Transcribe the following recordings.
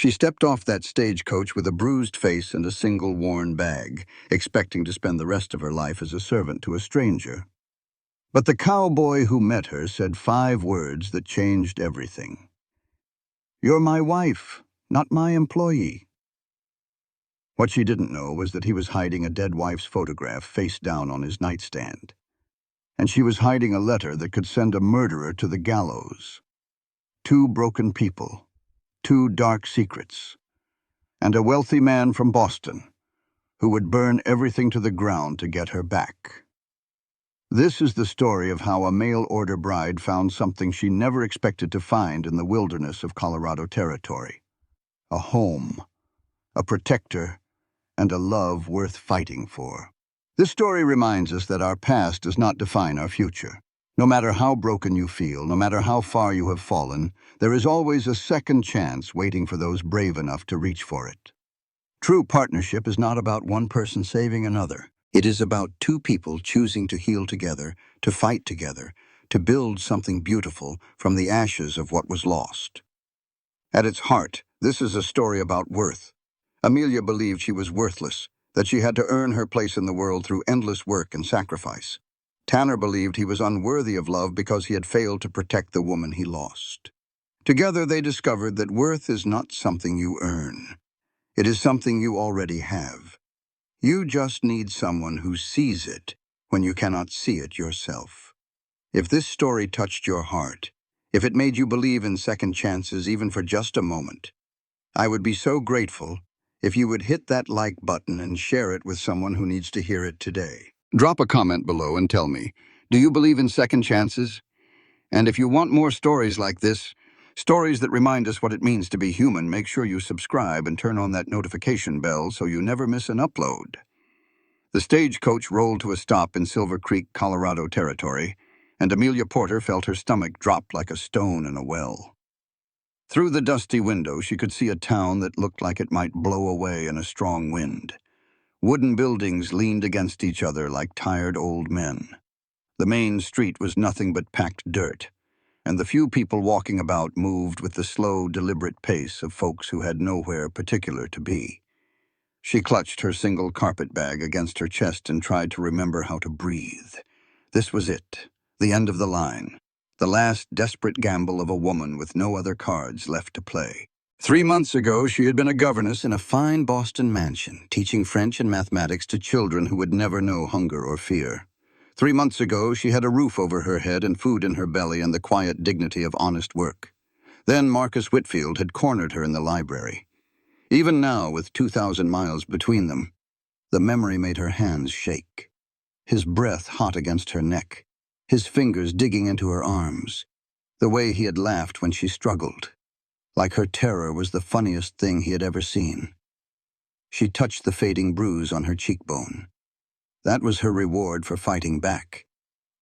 She stepped off that stagecoach with a bruised face and a single worn bag, expecting to spend the rest of her life as a servant to a stranger. But the cowboy who met her said 5 words that changed everything. "You're my wife, not my employee." What she didn't know was that he was hiding a dead wife's photograph face down on his nightstand. And she was hiding a letter that could send a murderer to the gallows. 2 broken people, 2 dark secrets, and a wealthy man from Boston who would burn everything to the ground to get her back. This is the story of how a mail-order bride found something she never expected to find in the wilderness of Colorado Territory: a home, a protector, and a love worth fighting for. This story reminds us that our past does not define our future. No matter how broken you feel, no matter how far you have fallen, there is always a second chance waiting for those brave enough to reach for it. True partnership is not about one person saving another. It is about 2 people choosing to heal together, to fight together, to build something beautiful from the ashes of what was lost. At its heart, this is a story about worth. Amelia believed she was worthless, that she had to earn her place in the world through endless work and sacrifice. Tanner believed he was unworthy of love because he had failed to protect the woman he lost. Together they discovered that worth is not something you earn. It is something you already have. You just need someone who sees it when you cannot see it yourself. If this story touched your heart, if it made you believe in second chances even for just a moment, I would be so grateful if you would hit that like button and share it with someone who needs to hear it today. Drop a comment below and tell me, do you believe in second chances? And if you want more stories like this, stories that remind us what it means to be human, make sure you subscribe and turn on that notification bell so you never miss an upload. The stagecoach rolled to a stop in Silver Creek, Colorado Territory, and Amelia Porter felt her stomach drop like a stone in a well. Through the dusty window, she could see a town that looked like it might blow away in a strong wind. Wooden buildings leaned against each other like tired old men. The main street was nothing but packed dirt, and the few people walking about moved with the slow, deliberate pace of folks who had nowhere particular to be. She clutched her single carpetbag against her chest and tried to remember how to breathe. This was it, the end of the line, the last desperate gamble of a woman with no other cards left to play. 3 months ago, she had been a governess in a fine Boston mansion, teaching French and mathematics to children who would never know hunger or fear. 3 months ago, she had a roof over her head and food in her belly and the quiet dignity of honest work. Then Marcus Whitfield had cornered her in the library. Even now, with 2,000 miles between them, the memory made her hands shake. His breath hot against her neck, his fingers digging into her arms, the way he had laughed when she struggled. Like her terror was the funniest thing he had ever seen. She touched the fading bruise on her cheekbone. That was her reward for fighting back.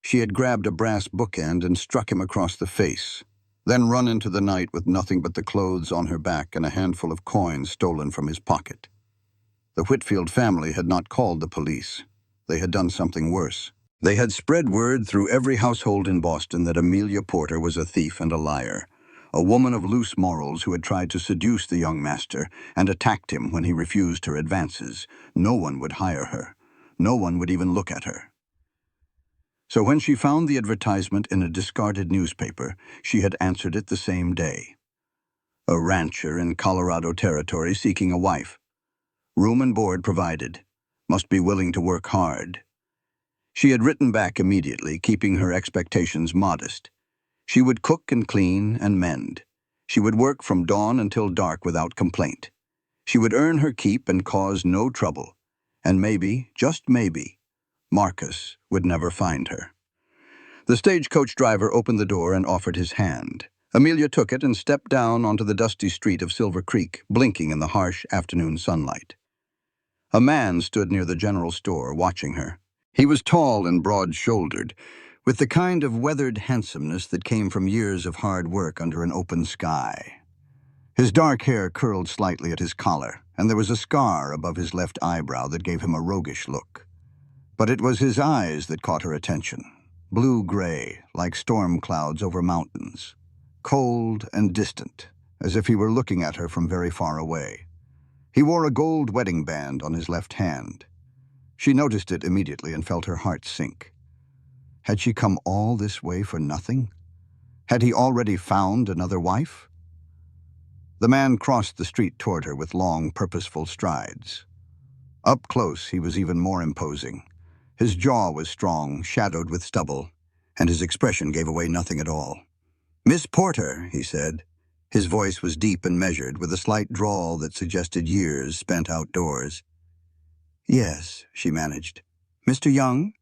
She had grabbed a brass bookend and struck him across the face, then run into the night with nothing but the clothes on her back and a handful of coins stolen from his pocket. The Whitfield family had not called the police. They had done something worse. They had spread word through every household in Boston that Amelia Porter was a thief and a liar, a woman of loose morals who had tried to seduce the young master and attacked him when he refused her advances. No one would hire her. No one would even look at her. So when she found the advertisement in a discarded newspaper, she had answered it the same day. A rancher in Colorado Territory seeking a wife. Room and board provided. Must be willing to work hard. She had written back immediately, keeping her expectations modest. She would cook and clean and mend. She would work from dawn until dark without complaint. She would earn her keep and cause no trouble. And maybe, just maybe, Marcus would never find her. The stagecoach driver opened the door and offered his hand. Amelia took it and stepped down onto the dusty street of Silver Creek, blinking in the harsh afternoon sunlight. A man stood near the general store, watching her. He was tall and broad-shouldered, with the kind of weathered handsomeness that came from years of hard work under an open sky. His dark hair curled slightly at his collar, and there was a scar above his left eyebrow that gave him a roguish look. But it was his eyes that caught her attention, blue-gray, like storm clouds over mountains, cold and distant, as if he were looking at her from very far away. He wore a gold wedding band on his left hand. She noticed it immediately and felt her heart sink. Had she come all this way for nothing? Had he already found another wife? The man crossed the street toward her with long, purposeful strides. Up close, he was even more imposing. His jaw was strong, shadowed with stubble, and his expression gave away nothing at all. "Miss Porter," he said. His voice was deep and measured, with a slight drawl that suggested years spent outdoors. "Yes," she managed. "Mr. Young?"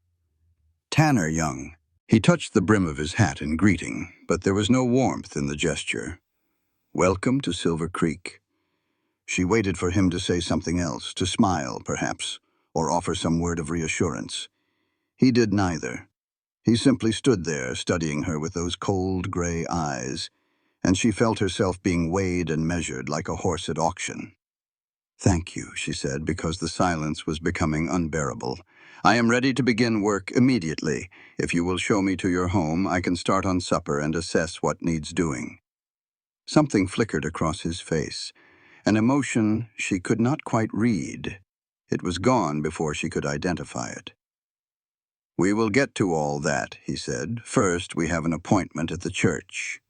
"Tanner Young." He touched the brim of his hat in greeting, but there was no warmth in the gesture. "Welcome to Silver Creek." She waited for him to say something else, to smile, perhaps, or offer some word of reassurance. He did neither. He simply stood there, studying her with those cold, gray eyes, and she felt herself being weighed and measured like a horse at auction. "Thank you," she said, because the silence was becoming unbearable. "I am ready to begin work immediately. If you will show me to your home, I can start on supper and assess what needs doing." Something flickered across his face, an emotion she could not quite read. It was gone before she could identify it. "We will get to all that," he said. "First, we have an appointment at the church."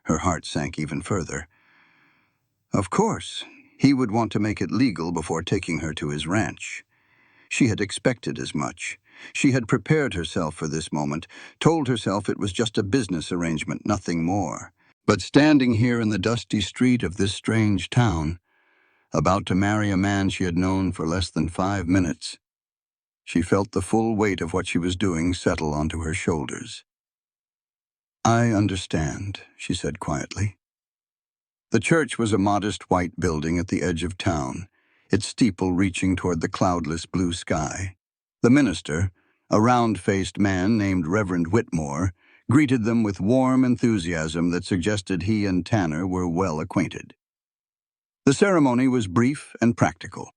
Her heart sank even further. Of course, he would want to make it legal before taking her to his ranch. She had expected as much. She had prepared herself for this moment, told herself it was just a business arrangement, nothing more. But standing here in the dusty street of this strange town, about to marry a man she had known for less than 5 minutes, she felt the full weight of what she was doing settle onto her shoulders. "I understand," she said quietly. The church was a modest white building at the edge of town, its steeple reaching toward the cloudless blue sky. The minister, a round-faced man named Reverend Whitmore, greeted them with warm enthusiasm that suggested he and Tanner were well acquainted. The ceremony was brief and practical.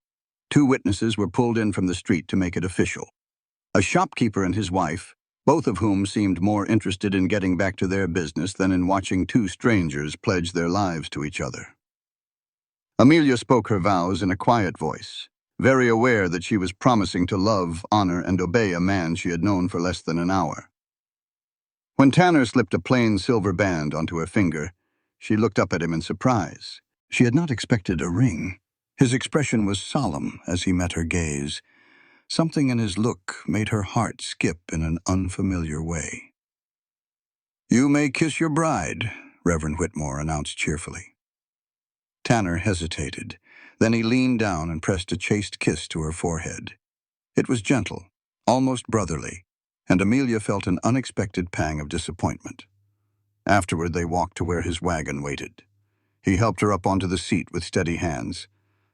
2 witnesses were pulled in from the street to make it official. A shopkeeper and his wife, both of whom seemed more interested in getting back to their business than in watching 2 strangers pledge their lives to each other. Amelia spoke her vows in a quiet voice, very aware that she was promising to love, honor, and obey a man she had known for less than an hour. When Tanner slipped a plain silver band onto her finger, she looked up at him in surprise. She had not expected a ring. His expression was solemn as he met her gaze. Something in his look made her heart skip in an unfamiliar way. "You may kiss your bride," Reverend Whitmore announced cheerfully. Tanner hesitated. Then he leaned down and pressed a chaste kiss to her forehead. It was gentle, almost brotherly, and Amelia felt an unexpected pang of disappointment. Afterward, they walked to where his wagon waited. He helped her up onto the seat with steady hands,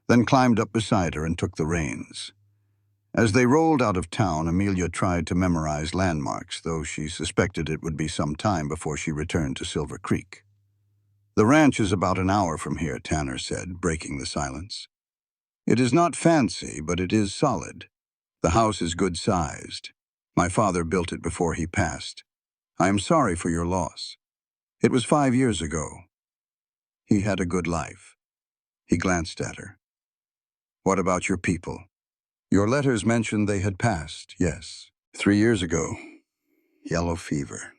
then climbed up beside her and took the reins. As they rolled out of town, Amelia tried to memorize landmarks, though she suspected it would be some time before she returned to Silver Creek. "The ranch is about an hour from here," Tanner said, breaking the silence. "It is not fancy, but it is solid. The house is good-sized. My father built it before he passed. I am sorry for your loss. It was 5 years ago. He had a good life." He glanced at her. "What about your people?" "Your letters mentioned they had passed, yes. 3 years ago. Yellow fever."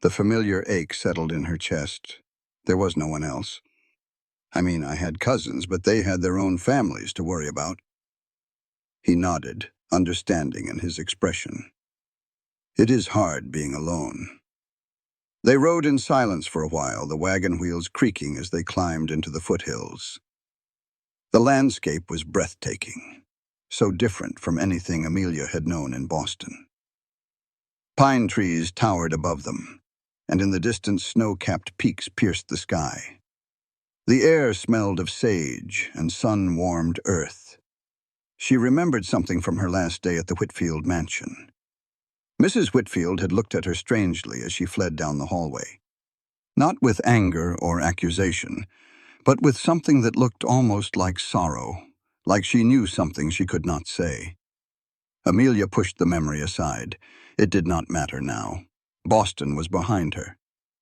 The familiar ache settled in her chest. There was no one else. "I mean, I had cousins, but they had their own families to worry about." He nodded, understanding in his expression. "It is hard being alone." They rode in silence for a while, the wagon wheels creaking as they climbed into the foothills. The landscape was breathtaking, so different from anything Amelia had known in Boston. Pine trees towered above them, and in the distance snow-capped peaks pierced the sky. The air smelled of sage and sun-warmed earth. She remembered something from her last day at the Whitfield mansion. Mrs. Whitfield had looked at her strangely as she fled down the hallway. Not with anger or accusation, but with something that looked almost like sorrow, like she knew something she could not say. Amelia pushed the memory aside. It did not matter now. Boston was behind her.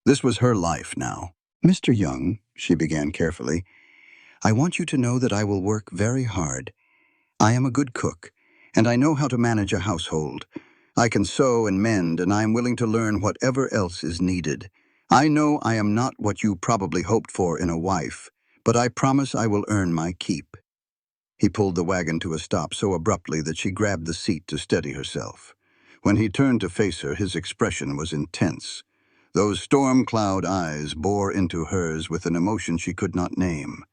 This was her life now. Mr. Young, she began carefully, I want you to know that I will work very hard. I am a good cook, and I know how to manage a household. I can sew and mend, and I am willing to learn whatever else is needed. I know I am not what you probably hoped for in a wife, but I promise I will earn my keep. He pulled the wagon to a stop so abruptly that she grabbed the seat to steady herself. When he turned to face her, his expression was intense. Those storm cloud eyes bore into hers with an emotion she could not name.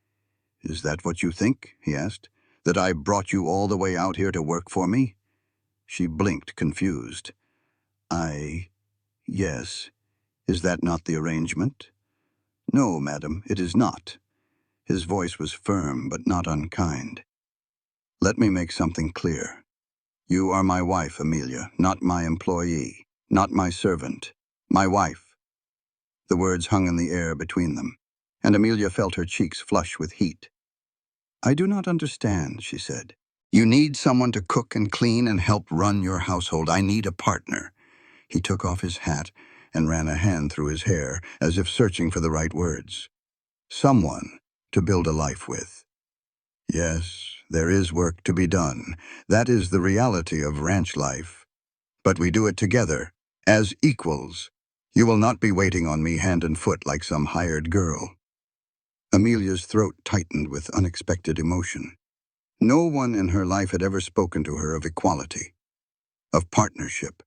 Is that what you think? He asked. That I brought you all the way out here to work for me? She blinked, confused. Yes. Is that not the arrangement? No, madam, it is not. His voice was firm but not unkind. Let me make something clear. You are my wife, Amelia, not my employee, not my servant. My wife. The words hung in the air between them, and Amelia felt her cheeks flush with heat. I do not understand, she said. You need someone to cook and clean and help run your household. I need a partner. He took off his hat and ran a hand through his hair, as if searching for the right words. Someone to build a life with. Yes, there is work to be done. That is the reality of ranch life. But we do it together, as equals. You will not be waiting on me hand and foot like some hired girl. Amelia's throat tightened with unexpected emotion. No one in her life had ever spoken to her of equality, of partnership.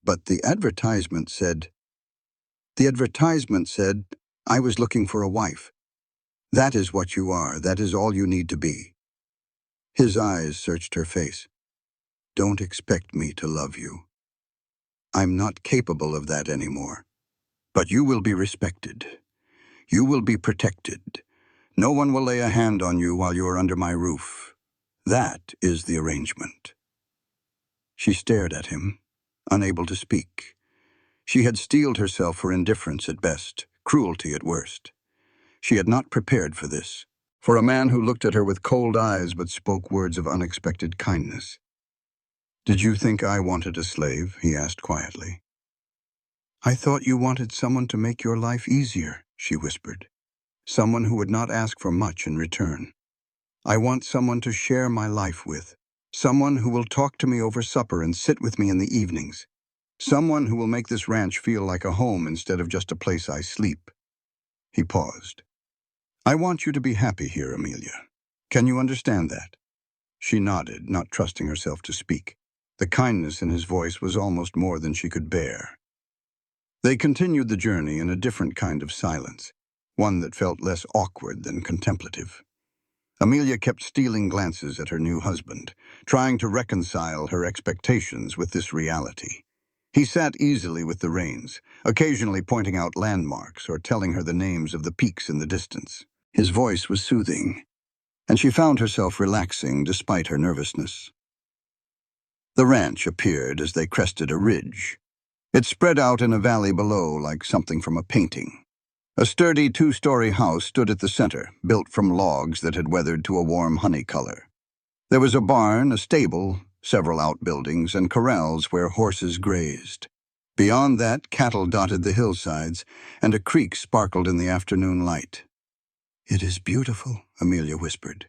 But the advertisement said, I was looking for a wife. That is what you are. That is all you need to be. His eyes searched her face. Don't expect me to love you. I'm not capable of that anymore. But you will be respected. You will be protected. No one will lay a hand on you while you are under my roof. That is the arrangement. She stared at him, unable to speak. She had steeled herself for indifference at best, cruelty at worst. She had not prepared for this, for a man who looked at her with cold eyes but spoke words of unexpected kindness. Did you think I wanted a slave? He asked quietly. I thought you wanted someone to make your life easier, she whispered. Someone who would not ask for much in return. I want someone to share my life with. Someone who will talk to me over supper and sit with me in the evenings. Someone who will make this ranch feel like a home instead of just a place I sleep. He paused. I want you to be happy here, Amelia. Can you understand that? She nodded, not trusting herself to speak. The kindness in his voice was almost more than she could bear. They continued the journey in a different kind of silence, one that felt less awkward than contemplative. Amelia kept stealing glances at her new husband, trying to reconcile her expectations with this reality. He sat easily with the reins, occasionally pointing out landmarks or telling her the names of the peaks in the distance. His voice was soothing, and she found herself relaxing despite her nervousness. The ranch appeared as they crested a ridge. It spread out in a valley below like something from a painting. A sturdy two-story house stood at the center, built from logs that had weathered to a warm honey color. There was a barn, a stable, several outbuildings, and corrals where horses grazed. Beyond that, cattle dotted the hillsides, and a creek sparkled in the afternoon light. It is beautiful, Amelia whispered.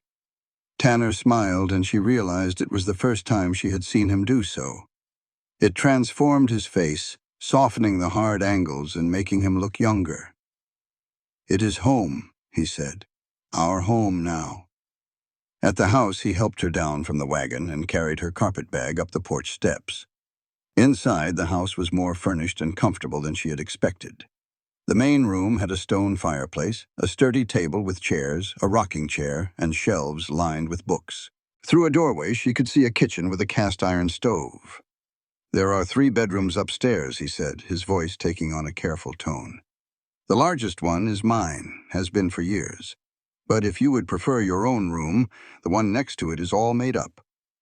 Tanner smiled, and she realized it was the first time she had seen him do so. It transformed his face, softening the hard angles and making him look younger. It is home, he said. Our home now. At the house, he helped her down from the wagon and carried her carpet bag up the porch steps. Inside, the house was more furnished and comfortable than she had expected. The main room had a stone fireplace, a sturdy table with chairs, a rocking chair, and shelves lined with books. Through a doorway, she could see a kitchen with a cast-iron stove. There are 3 bedrooms upstairs, he said, his voice taking on a careful tone. The largest one is mine, has been for years. But if you would prefer your own room, the one next to it is all made up.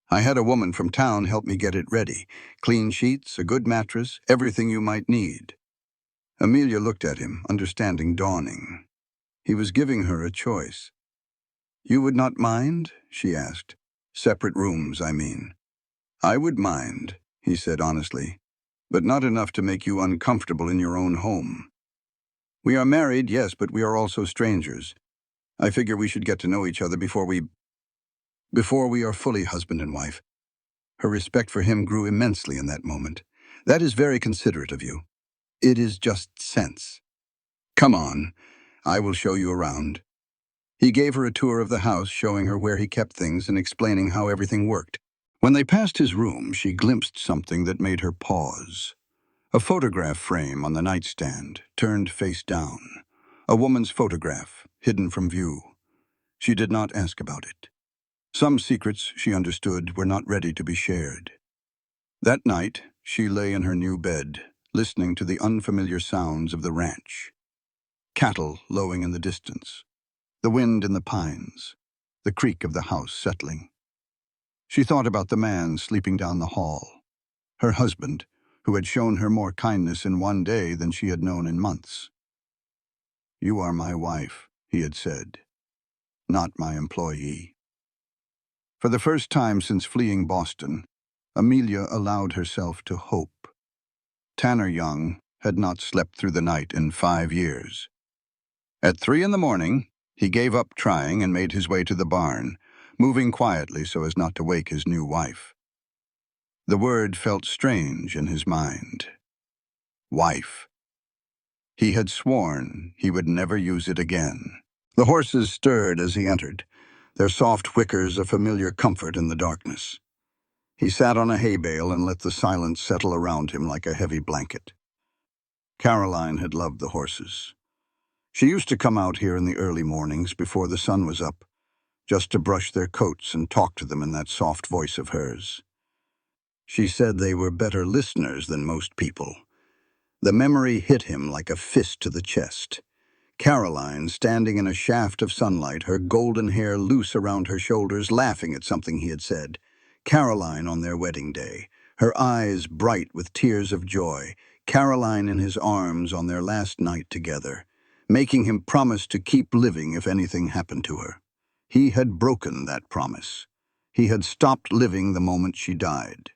I had a woman from town help me get it ready. Clean sheets, a good mattress, everything you might need. Amelia looked at him, understanding dawning. He was giving her a choice. You would not mind? She asked. Separate rooms, I mean. I would mind, he said honestly, but not enough to make you uncomfortable in your own home. We are married, yes, but we are also strangers. I figure we should get to know each other before we are fully husband and wife. Her respect for him grew immensely in that moment. That is very considerate of you. It is just sense. Come on, I will show you around. He gave her a tour of the house, showing her where he kept things and explaining how everything worked. When they passed his room, she glimpsed something that made her pause. A photograph frame on the nightstand, turned face down. A woman's photograph, hidden from view. She did not ask about it. Some secrets, she understood, were not ready to be shared. That night, she lay in her new bed, listening to the unfamiliar sounds of the ranch. Cattle lowing in the distance, the wind in the pines, the creak of the house settling. She thought about the man sleeping down the hall, her husband, who had shown her more kindness in one day than she had known in months. "You are my wife," he had said, "not my employee." For the first time since fleeing Boston, Amelia allowed herself to hope. Tanner Young had not slept through the night in 5 years. At 3 in the morning, he gave up trying and made his way to the barn, moving quietly so as not to wake his new wife. The word felt strange in his mind. Wife. He had sworn he would never use it again. The horses stirred as he entered, their soft whickers a familiar comfort in the darkness. He sat on a hay bale and let the silence settle around him like a heavy blanket. Caroline had loved the horses. She used to come out here in the early mornings before the sun was up, just to brush their coats and talk to them in that soft voice of hers. She said they were better listeners than most people. The memory hit him like a fist to the chest. Caroline, standing in a shaft of sunlight, her golden hair loose around her shoulders, laughing at something he had said. Caroline on their wedding day, her eyes bright with tears of joy. Caroline in his arms on their last night together, making him promise to keep living if anything happened to her. He had broken that promise. He had stopped living the moment she died.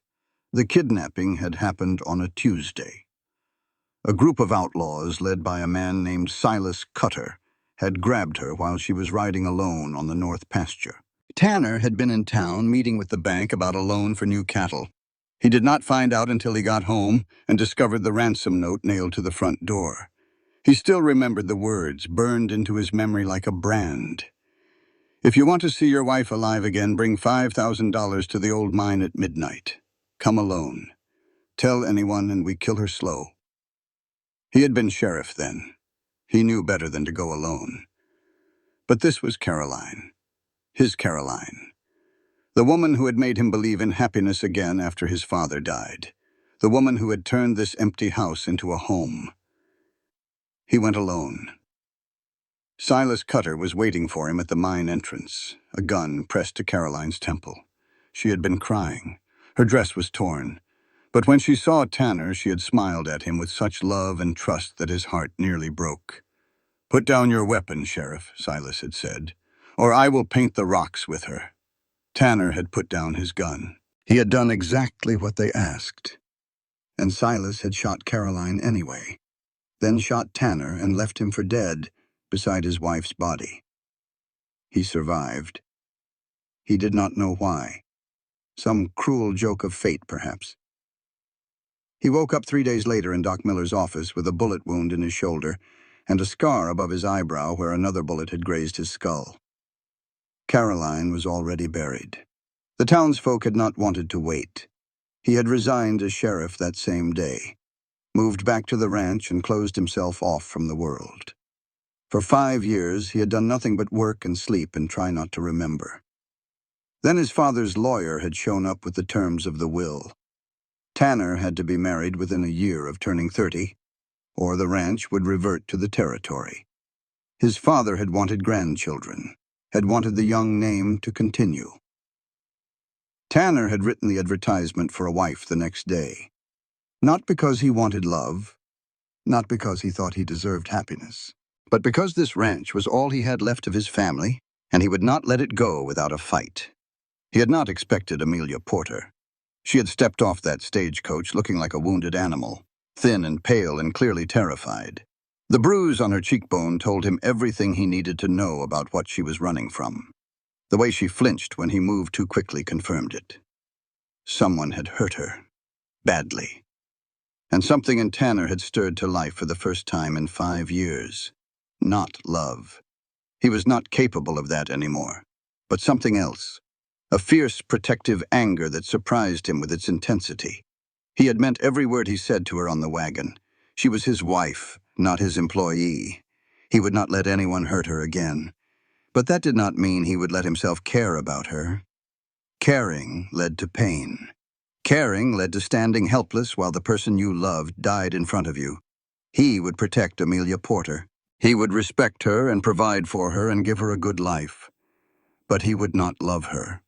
The kidnapping had happened on a Tuesday. A group of outlaws, led by a man named Silas Cutter, had grabbed her while she was riding alone on the north pasture. Tanner had been in town meeting with the bank about a loan for new cattle. He did not find out until he got home and discovered the ransom note nailed to the front door. He still remembered the words, burned into his memory like a brand. "If you want to see your wife alive again, bring $5,000 to the old mine at midnight. Come alone. Tell anyone and we kill her slow." He had been sheriff then. He knew better than to go alone. But this was Caroline. His Caroline. The woman who had made him believe in happiness again after his father died. The woman who had turned this empty house into a home. He went alone. Silas Cutter was waiting for him at the mine entrance, a gun pressed to Caroline's temple. She had been crying. Her dress was torn. But when she saw Tanner, she had smiled at him with such love and trust that his heart nearly broke. "Put down your weapon, Sheriff," Silas had said, "or I will paint the rocks with her." Tanner had put down his gun. He had done exactly what they asked. And Silas had shot Caroline anyway, then shot Tanner and left him for dead beside his wife's body. He survived. He did not know why. Some cruel joke of fate, perhaps. He woke up 3 days later in Doc Miller's office with a bullet wound in his shoulder and a scar above his eyebrow where another bullet had grazed his skull. Caroline was already buried. The townsfolk had not wanted to wait. He had resigned as sheriff that same day, moved back to the ranch and closed himself off from the world. For 5 years, he had done nothing but work and sleep and try not to remember. Then his father's lawyer had shown up with the terms of the will. Tanner had to be married within a year of turning 30, or the ranch would revert to the territory. His father had wanted grandchildren, had wanted the Young name to continue. Tanner had written the advertisement for a wife the next day, not because he wanted love, not because he thought he deserved happiness, but because this ranch was all he had left of his family, and he would not let it go without a fight. He had not expected Amelia Porter. She had stepped off that stagecoach looking like a wounded animal, thin and pale and clearly terrified. The bruise on her cheekbone told him everything he needed to know about what she was running from. The way she flinched when he moved too quickly confirmed it. Someone had hurt her, badly. And something in Tanner had stirred to life for the first time in 5 years. Not love. He was not capable of that anymore. But something else. A fierce, protective anger that surprised him with its intensity. He had meant every word he said to her on the wagon. She was his wife, not his employee. He would not let anyone hurt her again. But that did not mean he would let himself care about her. Caring led to pain. Caring led to standing helpless while the person you loved died in front of you. He would protect Amelia Porter. He would respect her and provide for her and give her a good life. But he would not love her.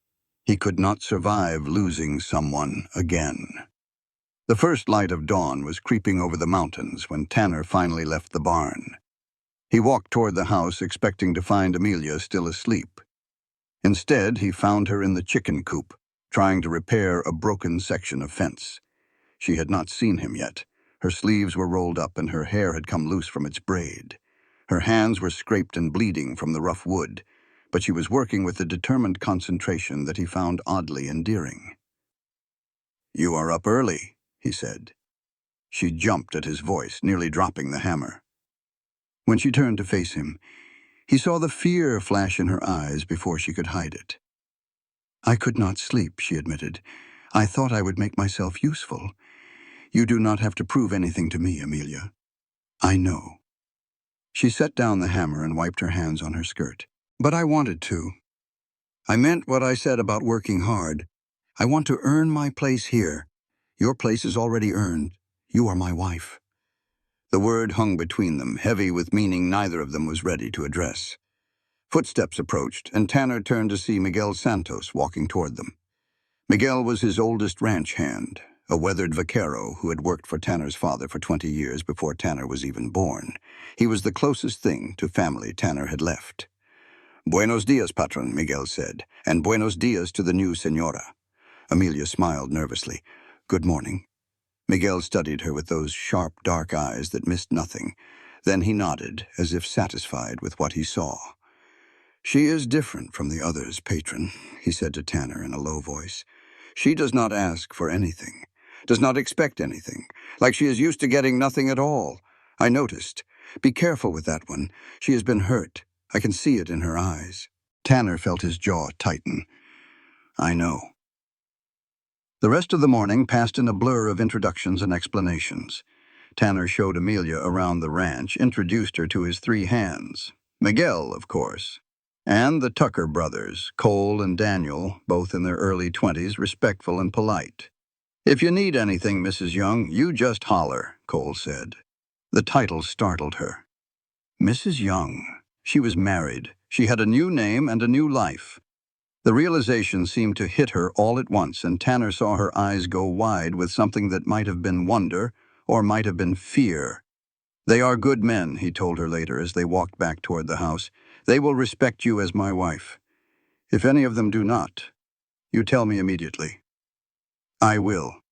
He could not survive losing someone again. The first light of dawn was creeping over the mountains when Tanner finally left the barn. He walked toward the house expecting to find Amelia still asleep. Instead, he found her in the chicken coop, trying to repair a broken section of fence. She had not seen him yet. Her sleeves were rolled up and her hair had come loose from its braid. Her hands were scraped and bleeding from the rough wood, but she was working with a determined concentration that he found oddly endearing. "You are up early," he said. She jumped at his voice, nearly dropping the hammer. When she turned to face him, he saw the fear flash in her eyes before she could hide it. "I could not sleep," she admitted. "I thought I would make myself useful. You do not have to prove anything to me, Amelia." "I know." She set down the hammer and wiped her hands on her skirt. "But I wanted to. I meant what I said about working hard. I want to earn my place here. Your place is already earned. You are my wife." The word hung between them, heavy with meaning neither of them was ready to address. Footsteps approached, and Tanner turned to see Miguel Santos walking toward them. Miguel was his oldest ranch hand, a weathered vaquero who had worked for Tanner's father for 20 years before Tanner was even born. He was the closest thing to family Tanner had left. "Buenos dias, patron," Miguel said, "and buenos dias to the new señora." Amelia smiled nervously. "Good morning." Miguel studied her with those sharp, dark eyes that missed nothing. Then he nodded, as if satisfied with what he saw. "She is different from the others, patron," he said to Tanner in a low voice. "She does not ask for anything, does not expect anything, like she is used to getting nothing at all. I noticed. Be careful with that one. She has been hurt. I can see it in her eyes." Tanner felt his jaw tighten. "I know." The rest of the morning passed in a blur of introductions and explanations. Tanner showed Amelia around the ranch, introduced her to his 3 hands. Miguel, of course. And the Tucker brothers, Cole and Daniel, both in their early 20s, respectful and polite. "If you need anything, Mrs. Young, you just holler," Cole said. The title startled her. Mrs. Young. She was married. She had a new name and a new life. The realization seemed to hit her all at once, and Tanner saw her eyes go wide with something that might have been wonder or might have been fear. "They are good men," he told her later as they walked back toward the house. "They will respect you as my wife. If any of them do not, you tell me immediately." "I will."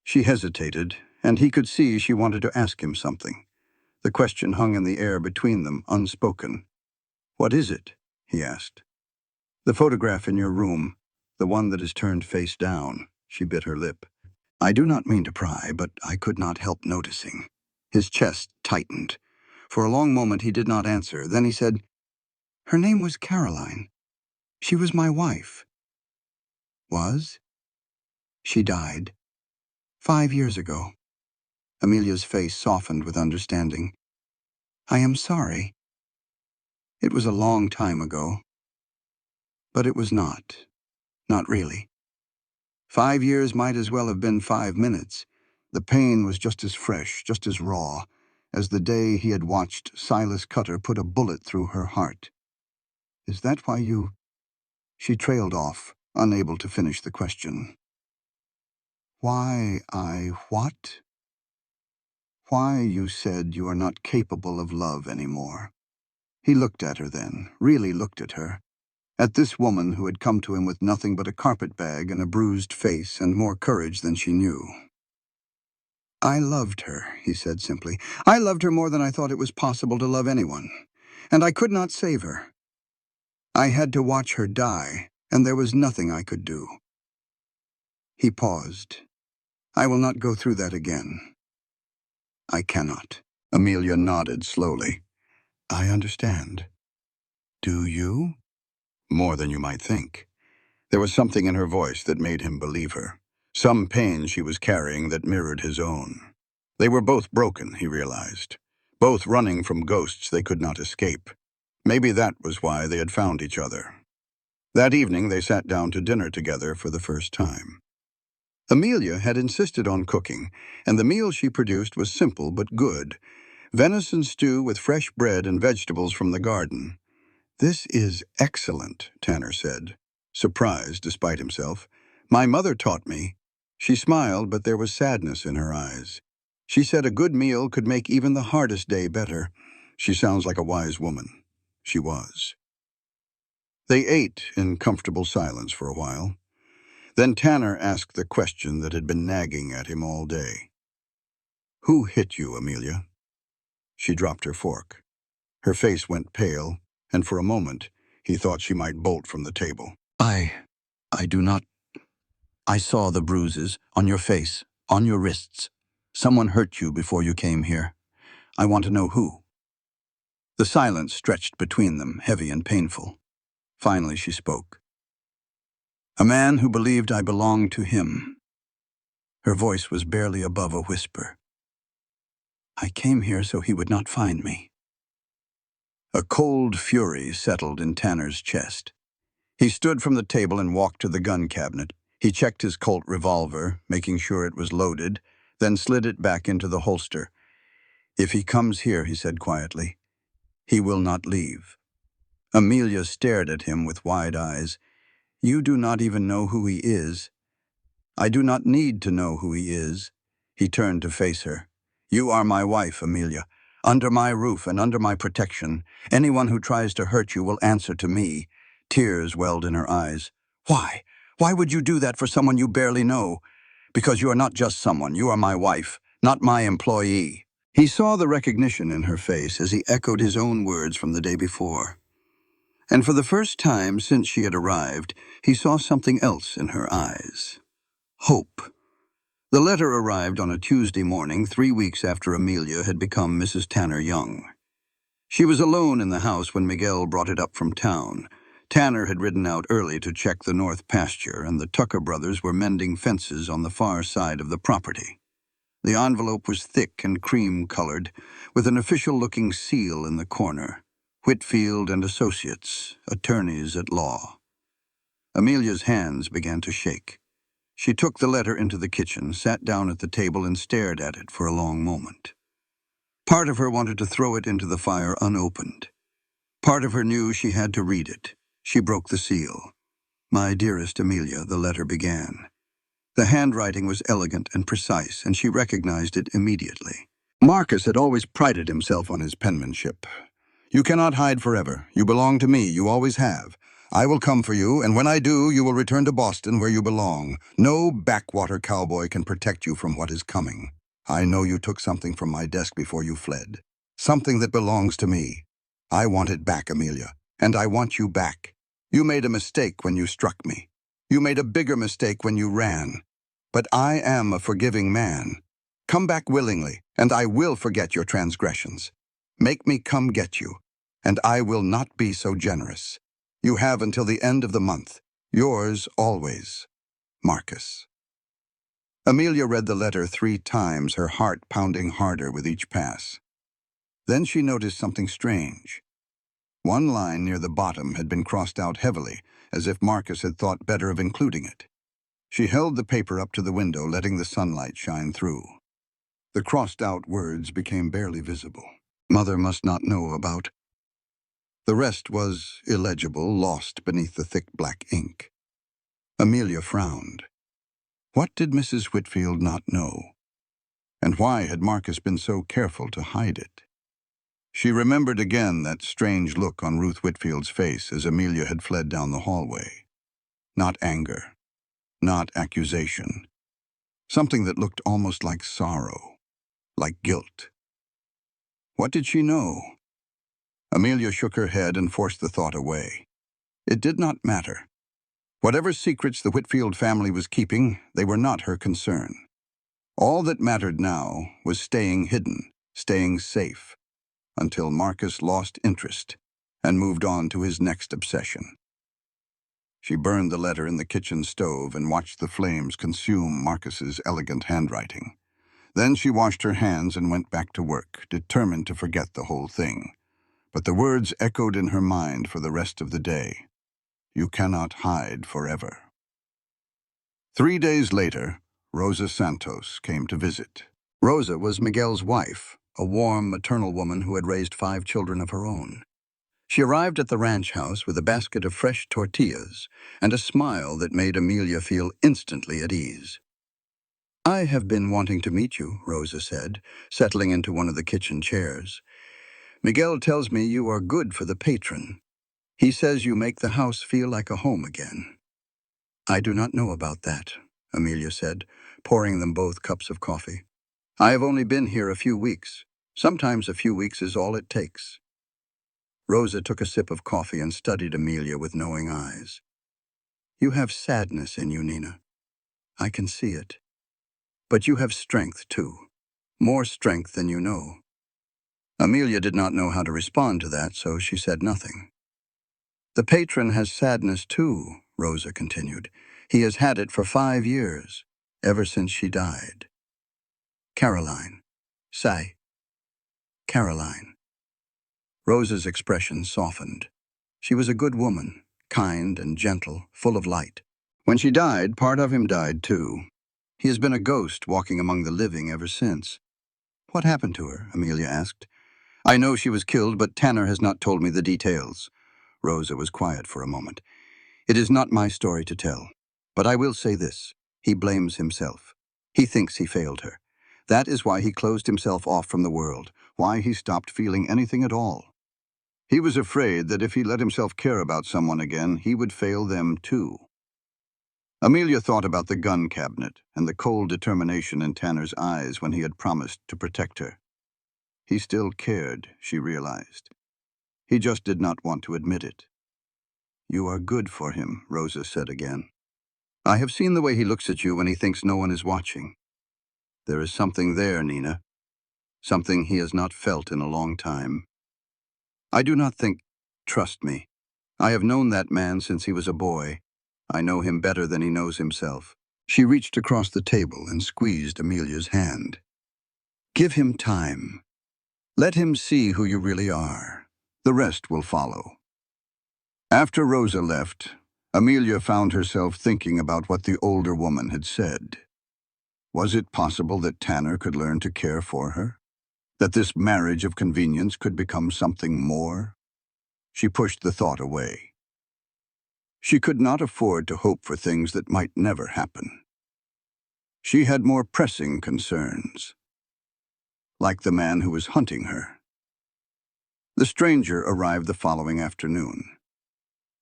She hesitated, and he could see she wanted to ask him something. The question hung in the air between them, unspoken. "What is it?" he asked. "The photograph in your room, the one that is turned face down." She bit her lip. "I do not mean to pry, but I could not help noticing." His chest tightened. For a long moment he did not answer. Then he said, "Her name was Caroline. She was my wife." "Was?" "She died 5 years ago." Amelia's face softened with understanding. "I am sorry. It was a long time ago." But it was not. Not really. 5 years might as well have been 5 minutes. The pain was just as fresh, just as raw, as the day he had watched Silas Cutter put a bullet through her heart. "Is that why you—" She trailed off, unable to finish the question. "Why what?" "Why you said you are not capable of love anymore." He looked at her then, really looked at her. At this woman who had come to him with nothing but a carpetbag and a bruised face and more courage than she knew. I loved her, he said simply. I loved her more than I thought it was possible to love anyone. And I could not save her. I had to watch her die, and there was nothing I could do. He paused. I will not go through that again. I cannot. Amelia nodded slowly. I understand. Do you? More than you might think. There was something in her voice that made him believe her. Some pain she was carrying that mirrored his own. They were both broken, he realized. Both running from ghosts they could not escape. Maybe that was why they had found each other. That evening they sat down to dinner together for the first time. Amelia had insisted on cooking, and the meal she produced was simple but good. Venison stew with fresh bread and vegetables from the garden. This is excellent, Tanner said, surprised despite himself. My mother taught me. She smiled, but there was sadness in her eyes. She said a good meal could make even the hardest day better. She sounds like a wise woman. She was. They ate in comfortable silence for a while. Then Tanner asked the question that had been nagging at him all day. Who hit you, Amelia? She dropped her fork. Her face went pale, and for a moment he thought she might bolt from the table. I do not. I saw the bruises on your face, on your wrists. Someone hurt you before you came here. I want to know who. The silence stretched between them, heavy and painful. Finally she spoke. A man who believed I belonged to him. Her voice was barely above a whisper. I came here so he would not find me. A cold fury settled in Tanner's chest. He stood from the table and walked to the gun cabinet. He checked his Colt revolver, making sure it was loaded, then slid it back into the holster. If he comes here, he said quietly, he will not leave. Amelia stared at him with wide eyes. You do not even know who he is. I do not need to know who he is. He turned to face her. You are my wife, Amelia. Under my roof and under my protection. Anyone who tries to hurt you will answer to me. Tears welled in her eyes. Why? Why would you do that for someone you barely know? Because you are not just someone. You are my wife, not my employee. He saw the recognition in her face as he echoed his own words from the day before. And for the first time since she had arrived, he saw something else in her eyes. Hope. The letter arrived on a Tuesday morning, 3 weeks after Amelia had become Mrs. Tanner Young. She was alone in the house when Miguel brought it up from town. Tanner had ridden out early to check the north pasture, and the Tucker brothers were mending fences on the far side of the property. The envelope was thick and cream-colored, with an official-looking seal in the corner. Whitfield and Associates, attorneys at law. Amelia's hands began to shake. She took the letter into the kitchen, sat down at the table, and stared at it for a long moment. Part of her wanted to throw it into the fire unopened. Part of her knew she had to read it. She broke the seal. My dearest Amelia, the letter began. The handwriting was elegant and precise, and she recognized it immediately. Marcus had always prided himself on his penmanship. You cannot hide forever. You belong to me. You always have. I will come for you, and when I do, you will return to Boston where you belong. No backwater cowboy can protect you from what is coming. I know you took something from my desk before you fled. Something that belongs to me. I want it back, Amelia, and I want you back. You made a mistake when you struck me. You made a bigger mistake when you ran. But I am a forgiving man. Come back willingly, and I will forget your transgressions. Make me come get you, and I will not be so generous. You have until the end of the month. Yours always, Marcus. Amelia read the letter 3 times, her heart pounding harder with each pass. Then she noticed something strange. One line near the bottom had been crossed out heavily, as if Marcus had thought better of including it. She held the paper up to the window, letting the sunlight shine through. The crossed-out words became barely visible. Mother must not know about. The rest was illegible, lost beneath the thick black ink. Amelia frowned. What did Mrs. Whitfield not know? And why had Marcus been so careful to hide it? She remembered again that strange look on Ruth Whitfield's face as Amelia had fled down the hallway. Not anger, not accusation. Something that looked almost like sorrow. like guilt. What did she know? Amelia shook her head and forced the thought away. It did not matter. Whatever secrets the Whitfield family was keeping, they were not her concern. All that mattered now was staying hidden, staying safe, until Marcus lost interest and moved on to his next obsession. She burned the letter in the kitchen stove and watched the flames consume Marcus's elegant handwriting. Then she washed her hands and went back to work, determined to forget the whole thing. But the words echoed in her mind for the rest of the day. You cannot hide forever. 3 days later, Rosa Santos came to visit. Rosa was Miguel's wife, a warm, maternal woman who had raised 5 children of her own. She arrived at the ranch house with a basket of fresh tortillas and a smile that made Amelia feel instantly at ease. I have been wanting to meet you, Rosa said, settling into one of the kitchen chairs. Miguel tells me you are good for the patron. He says you make the house feel like a home again. I do not know about that, Amelia said, pouring them both cups of coffee. I have only been here a few weeks. Sometimes a few weeks is all it takes. Rosa took a sip of coffee and studied Amelia with knowing eyes. You have sadness in you, Nina. I can see it. But you have strength, too. More strength than you know. Amelia did not know how to respond to that, so she said nothing. The patron has sadness, too, Rosa continued. He has had it for 5 years, ever since she died. Caroline. Say. Caroline. Rosa's expression softened. She was a good woman, kind and gentle, full of light. When she died, part of him died too. He has been a ghost walking among the living ever since. What happened to her? Amelia asked. I know she was killed, but Tanner has not told me the details. Rosa was quiet for a moment. It is not my story to tell, but I will say this. He blames himself. He thinks he failed her. That is why he closed himself off from the world, why he stopped feeling anything at all. He was afraid that if he let himself care about someone again, he would fail them too. Amelia thought about the gun cabinet and the cold determination in Tanner's eyes when he had promised to protect her. He still cared, she realized. He just did not want to admit it. You are good for him, Rosa said again. I have seen the way he looks at you when he thinks no one is watching. There is something there, Nina. Something he has not felt in a long time. I do not think... Trust me. I have known that man since he was a boy. I know him better than he knows himself. She reached across the table and squeezed Amelia's hand. Give him time. Let him see who you really are. The rest will follow. After Rosa left, Amelia found herself thinking about what the older woman had said. Was it possible that Tanner could learn to care for her? That this marriage of convenience could become something more? She pushed the thought away. She could not afford to hope for things that might never happen. She had more pressing concerns, like the man who was hunting her. The stranger arrived the following afternoon.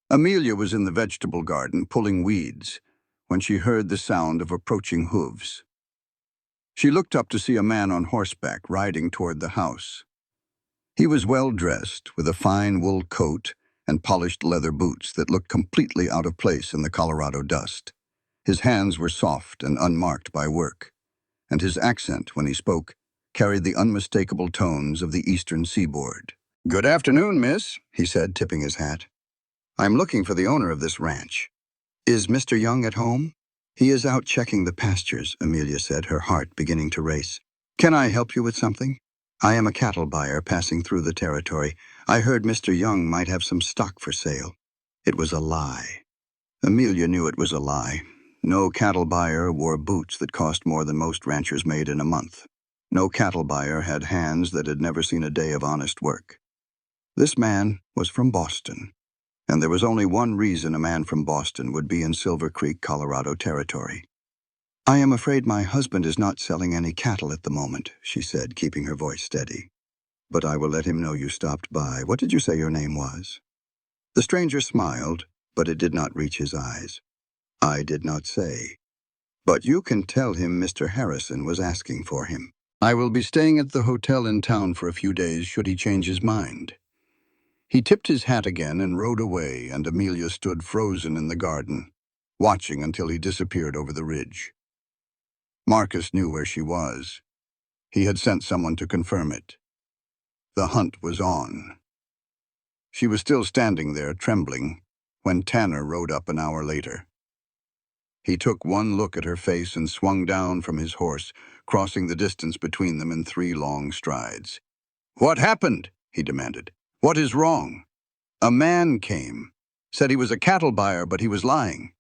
Amelia was in the vegetable garden pulling weeds when she heard the sound of approaching hooves. She looked up to see a man on horseback riding toward the house. He was well dressed, with a fine wool coat and polished leather boots that looked completely out of place in the Colorado dust. His hands were soft and unmarked by work, and his accent, when he spoke, carried the unmistakable tones of the eastern seaboard. Good afternoon, miss, he said, tipping his hat. I'm looking for the owner of this ranch. Is Mr. Young at home? He is out checking the pastures, Amelia said, her heart beginning to race. Can I help you with something? I am a cattle buyer passing through the territory. I heard Mr. Young might have some stock for sale. It was a lie. Amelia knew it was a lie. No cattle buyer wore boots that cost more than most ranchers made in a month. No cattle buyer had hands that had never seen a day of honest work. This man was from Boston, and there was only one reason a man from Boston would be in Silver Creek, Colorado territory. I am afraid my husband is not selling any cattle at the moment, she said, keeping her voice steady. But I will let him know you stopped by. What did you say your name was? The stranger smiled, but it did not reach his eyes. I did not say. But you can tell him Mr. Harrison was asking for him. I will be staying at the hotel in town for a few days should he change his mind. He tipped his hat again and rode away, and Amelia stood frozen in the garden, watching until he disappeared over the ridge. Marcus knew where she was. He had sent someone to confirm it. The hunt was on. She was still standing there, trembling, when Tanner rode up an hour later. He took one look at her face and swung down from his horse, crossing the distance between them in 3 long strides. "What happened?" he demanded. "What is wrong?" "A man came. Said he was a cattle buyer, but he was lying."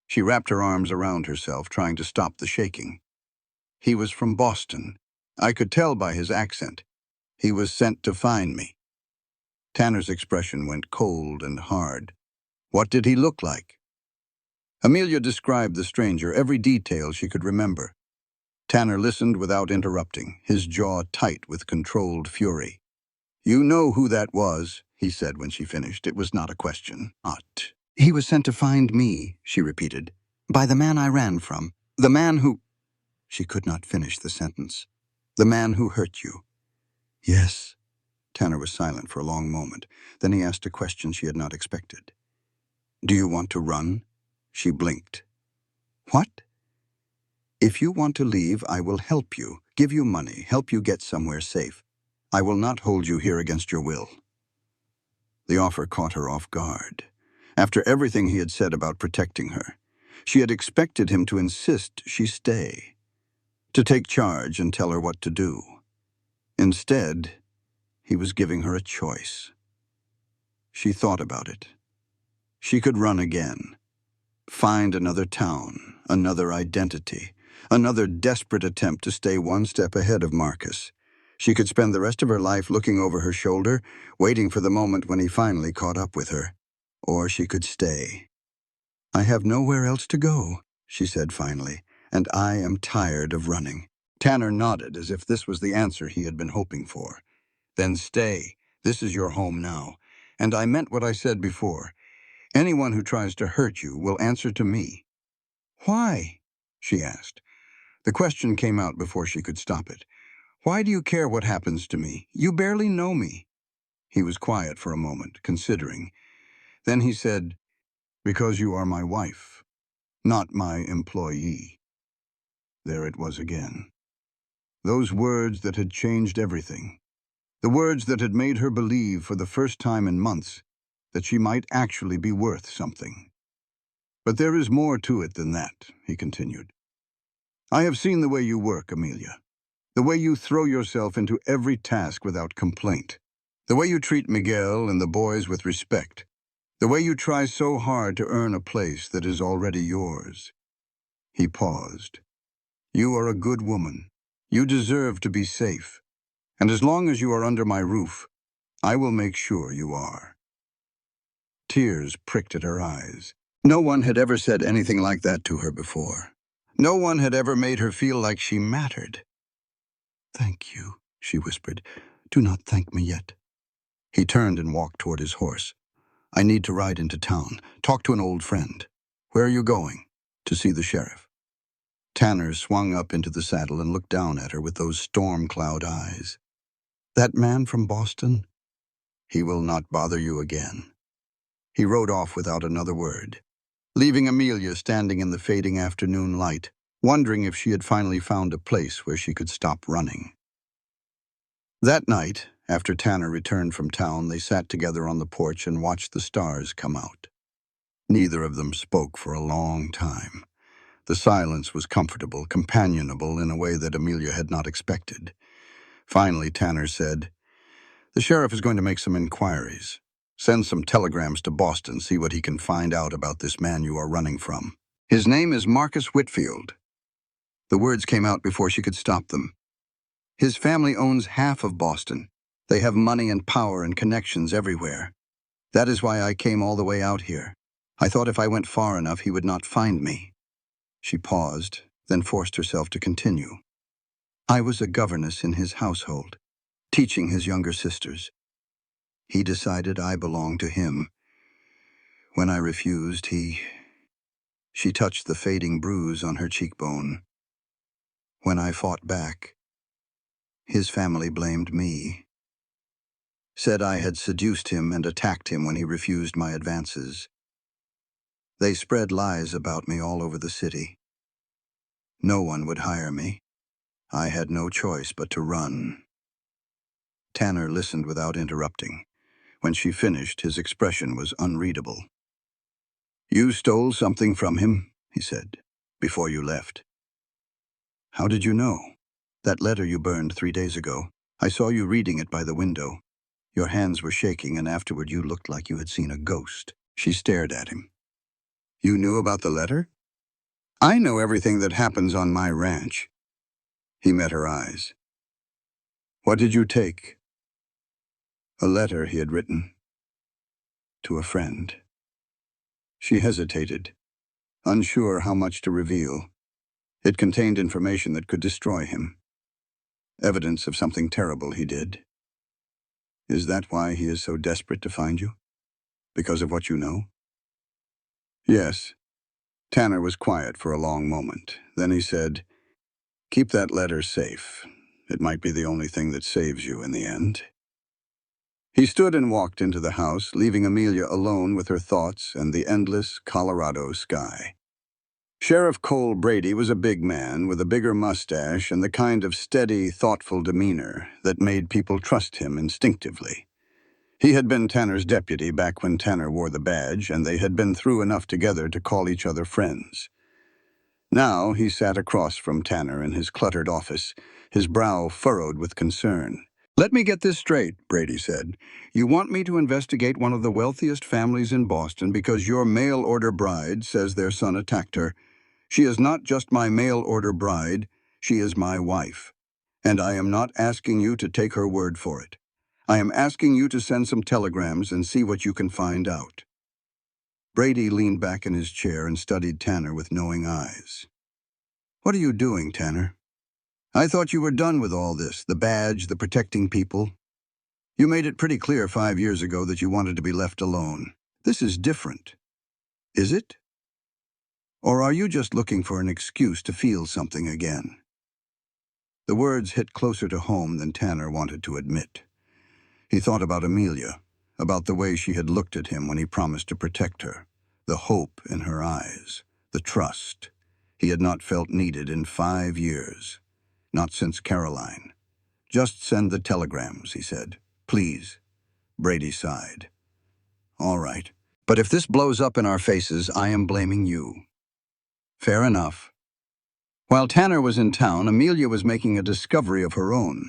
She wrapped her arms around herself, trying to stop the shaking. "He was from Boston. I could tell by his accent. He was sent to find me." Tanner's expression went cold and hard. "What did he look like?" Amelia described the stranger, every detail she could remember. Tanner listened without interrupting, his jaw tight with controlled fury. "You know who that was," he said when she finished. It was not a question. "Not." "He was sent to find me," she repeated, "by the man I ran from. The man who—" She could not finish the sentence. "The man who hurt you." "Yes." Tanner was silent for a long moment. Then he asked a question she had not expected. "Do you want to run?" She blinked. "What?" "If you want to leave, I will help you, give you money, help you get somewhere safe. I will not hold you here against your will." The offer caught her off guard. After everything he had said about protecting her, she had expected him to insist she stay, to take charge and tell her what to do. Instead, he was giving her a choice. She thought about it. She could run again, find another town, another identity, another desperate attempt to stay one step ahead of Marcus. She could spend the rest of her life looking over her shoulder, waiting for the moment when he finally caught up with her. Or she could stay. "I have nowhere else to go," she said finally, "and I am tired of running." Tanner nodded as if this was the answer he had been hoping for. "Then stay. This is your home now. And I meant what I said before. Anyone who tries to hurt you will answer to me." "Why?" she asked. The question came out before she could stop it. "Why do you care what happens to me? You barely know me." He was quiet for a moment, considering. Then he said, "Because you are my wife, not my employee." There it was again. Those words that had changed everything. The words that had made her believe for the first time in months that she might actually be worth something. "But there is more to it than that," he continued. "I have seen the way you work, Amelia. The way you throw yourself into every task without complaint. The way you treat Miguel and the boys with respect. The way you try so hard to earn a place that is already yours." He paused. "You are a good woman. You deserve to be safe. And as long as you are under my roof, I will make sure you are." Tears pricked at her eyes. No one had ever said anything like that to her before. No one had ever made her feel like she mattered. "Thank you," she whispered. "Do not thank me yet." He turned and walked toward his horse. "I need to ride into town, talk to an old friend." "Where are you going?" "To see the sheriff." Tanner swung up into the saddle and looked down at her with those storm cloud eyes. "That man from Boston? He will not bother you again." He rode off without another word, leaving Amelia standing in the fading afternoon light, wondering if she had finally found a place where she could stop running. That night, after Tanner returned from town, they sat together on the porch and watched the stars come out. Neither of them spoke for a long time. The silence was comfortable, companionable in a way that Amelia had not expected. Finally, Tanner said, "The sheriff is going to make some inquiries. Send some telegrams to Boston, see what he can find out about this man you are running from. His name is Marcus Whitfield." The words came out before she could stop them. "His family owns half of Boston. They have money and power and connections everywhere. That is why I came all the way out here. I thought if I went far enough, he would not find me." She paused, then forced herself to continue. "I was a governess in his household, teaching his younger sisters. He decided I belonged to him. When I refused, he—" She touched the fading bruise on her cheekbone. "When I fought back, His family blamed me. Said I had seduced him and attacked him when he refused my advances. They spread lies about me all over the city. No one would hire me. I had no choice but to run. Tanner listened without interrupting. When she finished, his expression was unreadable. You stole something from him, he said, before you left. How did you know? That letter you burned 3 days ago. I saw you reading it by the window. Your hands were shaking, and afterward you looked like you had seen a ghost. She stared at him. You knew about the letter? I know everything that happens on my ranch. He met her eyes. What did you take? A letter he had written. To a friend. She hesitated, unsure how much to reveal. It contained information that could destroy him. Evidence of something terrible he did. Is that why he is so desperate to find you? Because of what you know? Yes. Tanner was quiet for a long moment. Then he said, Keep that letter safe. It might be the only thing that saves you in the end. He stood and walked into the house, leaving Amelia alone with her thoughts and the endless Colorado sky. Sheriff Cole Brady was a big man with a bigger mustache and the kind of steady, thoughtful demeanor that made people trust him instinctively. He had been Tanner's deputy back when Tanner wore the badge, and they had been through enough together to call each other friends. Now he sat across from Tanner in his cluttered office, his brow furrowed with concern. Let me get this straight, Brady said. You want me to investigate one of the wealthiest families in Boston because your mail-order bride says their son attacked her. She is not just my mail-order bride, she is my wife. And I am not asking you to take her word for it. I am asking you to send some telegrams and see what you can find out. Brady leaned back in his chair and studied Tanner with knowing eyes. What are you doing, Tanner? I thought you were done with all this, the badge, the protecting people. You made it pretty clear 5 years ago that you wanted to be left alone. This is different. Is it? Or are you just looking for an excuse to feel something again? The words hit closer to home than Tanner wanted to admit. He thought about Amelia, about the way she had looked at him when he promised to protect her, the hope in her eyes, the trust. He had not felt needed in 5 years, not since Caroline. Just send the telegrams, he said. Please. Brady sighed. All right. But if this blows up in our faces, I am blaming you. Fair enough. While Tanner was in town, Amelia was making a discovery of her own.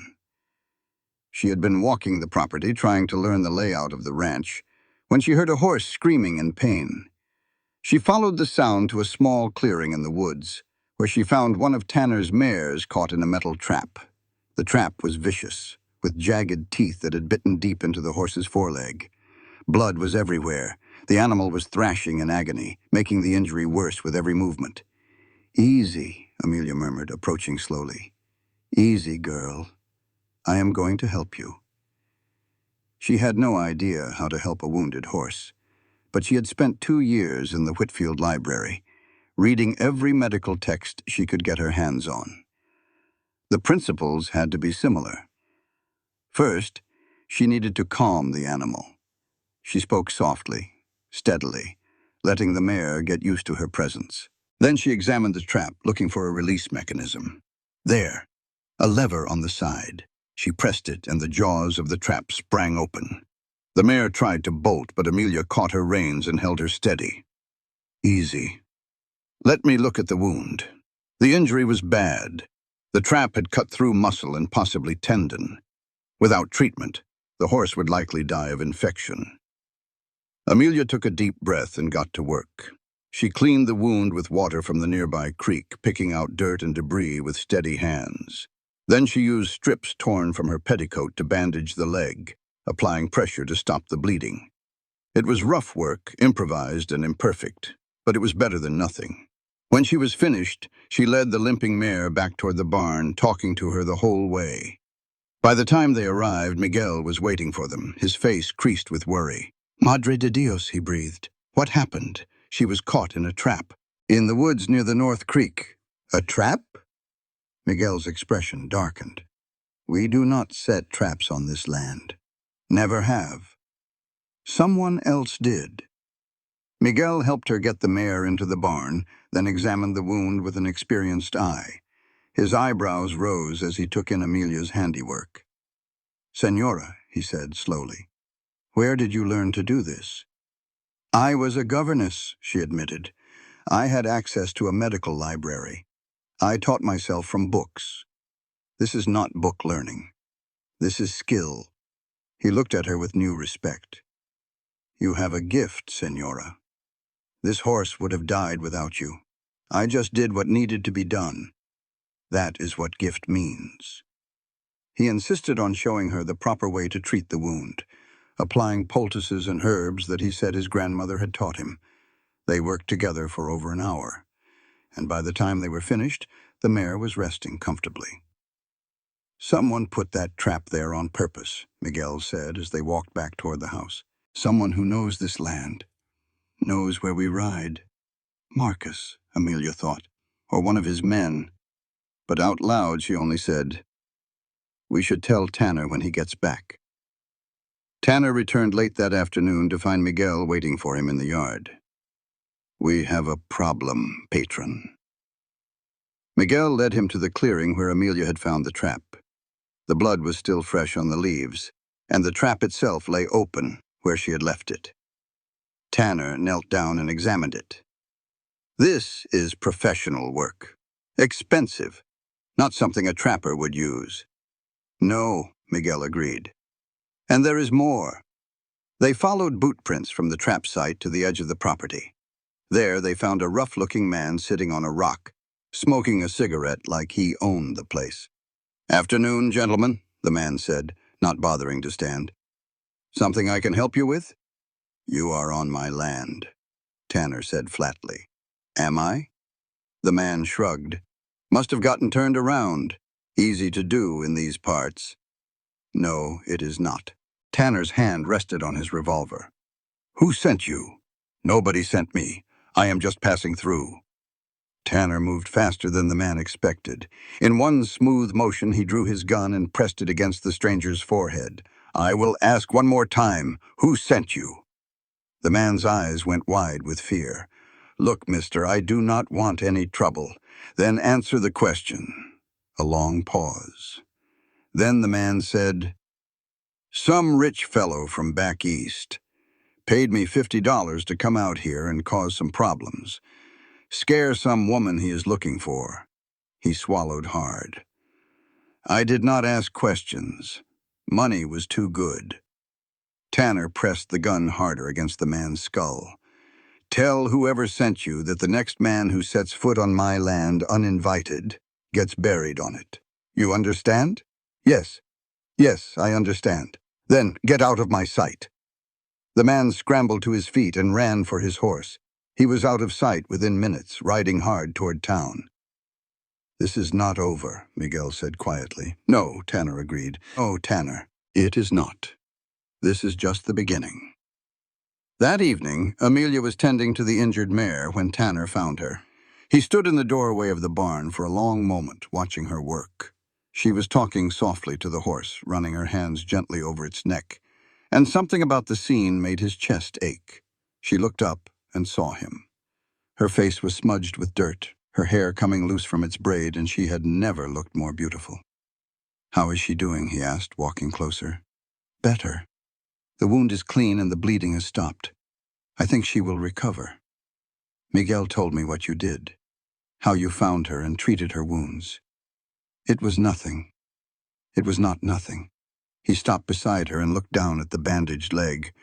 She had been walking the property, trying to learn the layout of the ranch, when she heard a horse screaming in pain. She followed the sound to a small clearing in the woods, where she found one of Tanner's mares caught in a metal trap. The trap was vicious, with jagged teeth that had bitten deep into the horse's foreleg. Blood was everywhere. The animal was thrashing in agony, making the injury worse with every movement. Easy, Amelia murmured, approaching slowly. Easy, girl. I am going to help you. She had no idea how to help a wounded horse, but she had spent 2 years in the Whitfield Library, reading every medical text she could get her hands on. The principles had to be similar. First, she needed to calm the animal. She spoke softly, steadily, letting the mare get used to her presence. Then she examined the trap, looking for a release mechanism. There, a lever on the side. She pressed it, and the jaws of the trap sprang open. The mare tried to bolt, but Amelia caught her reins and held her steady. Easy. Let me look at the wound. The injury was bad. The trap had cut through muscle and possibly tendon. Without treatment, the horse would likely die of infection. Amelia took a deep breath and got to work. She cleaned the wound with water from the nearby creek, picking out dirt and debris with steady hands. Then she used strips torn from her petticoat to bandage the leg, applying pressure to stop the bleeding. It was rough work, improvised and imperfect, but it was better than nothing. When she was finished, she led the limping mare back toward the barn, talking to her the whole way. By the time they arrived, Miguel was waiting for them, his face creased with worry. Madre de Dios, he breathed. What happened? She was caught in a trap. In the woods near the North Creek. A trap? Miguel's expression darkened. We do not set traps on this land. Never have. Someone else did. Miguel helped her get the mare into the barn, then examined the wound with an experienced eye. His eyebrows rose as he took in Amelia's handiwork. "Senora," he said slowly, "where did you learn to do this?" "I was a governess," she admitted. "I had access to a medical library. I taught myself from books. This is not book learning. This is skill." He looked at her with new respect. "You have a gift, Senora. This horse would have died without you. I just did what needed to be done. That is what gift means." He insisted on showing her the proper way to treat the wound, applying poultices and herbs that he said his grandmother had taught him. They worked together for over an hour, and by the time they were finished, the mare was resting comfortably. "Someone put that trap there on purpose," Miguel said as they walked back toward the house. "Someone who knows this land, knows where we ride." Marcus, Amelia thought, or one of his men. But out loud she only said, "We should tell Tanner when he gets back." Tanner returned late that afternoon to find Miguel waiting for him in the yard. "We have a problem, patron." Miguel led him to the clearing where Amelia had found the trap. The blood was still fresh on the leaves, and the trap itself lay open where she had left it. Tanner knelt down and examined it. "This is professional work. Expensive. Not something a trapper would use." "No," Miguel agreed. "And there is more." They followed boot prints from the trap site to the edge of the property. There they found a rough-looking man sitting on a rock, smoking a cigarette like he owned the place. "Afternoon, gentlemen," the man said, not bothering to stand. "Something I can help you with?" "You are on my land," Tanner said flatly. "Am I?" The man shrugged. "Must have gotten turned around. Easy to do in these parts." "No, it is not." Tanner's hand rested on his revolver. "Who sent you?" "Nobody sent me. I am just passing through." Tanner moved faster than the man expected. In one smooth motion, he drew his gun and pressed it against the stranger's forehead. "I will ask one more time, who sent you?" The man's eyes went wide with fear. "Look, mister, I do not want any trouble." "Then answer the question." A long pause. Then the man said, "Some rich fellow from back east. Paid me $50 to come out here and cause some problems. Scare some woman he is looking for." He swallowed hard. "I did not ask questions. Money was too good." Tanner pressed the gun harder against the man's skull. "Tell whoever sent you that the next man who sets foot on my land uninvited gets buried on it. You understand?" "Yes. Yes, I understand." "Then get out of my sight." The man scrambled to his feet and ran for his horse. He was out of sight within minutes, riding hard toward town. "This is not over," Miguel said quietly. "No," Tanner agreed. "Oh, Tanner, it is not. This is just the beginning." That evening, Amelia was tending to the injured mare when Tanner found her. He stood in the doorway of the barn for a long moment, watching her work. She was talking softly to the horse, running her hands gently over its neck, and something about the scene made his chest ache. She looked up and saw him. Her face was smudged with dirt, her hair coming loose from its braid, and she had never looked more beautiful. "How is she doing?" he asked, walking closer. "Better. The wound is clean and the bleeding has stopped. I think she will recover. Miguel told me what you did, how you found her and treated her wounds. It was nothing. It was not nothing." He stopped beside her and looked down at the bandaged leg.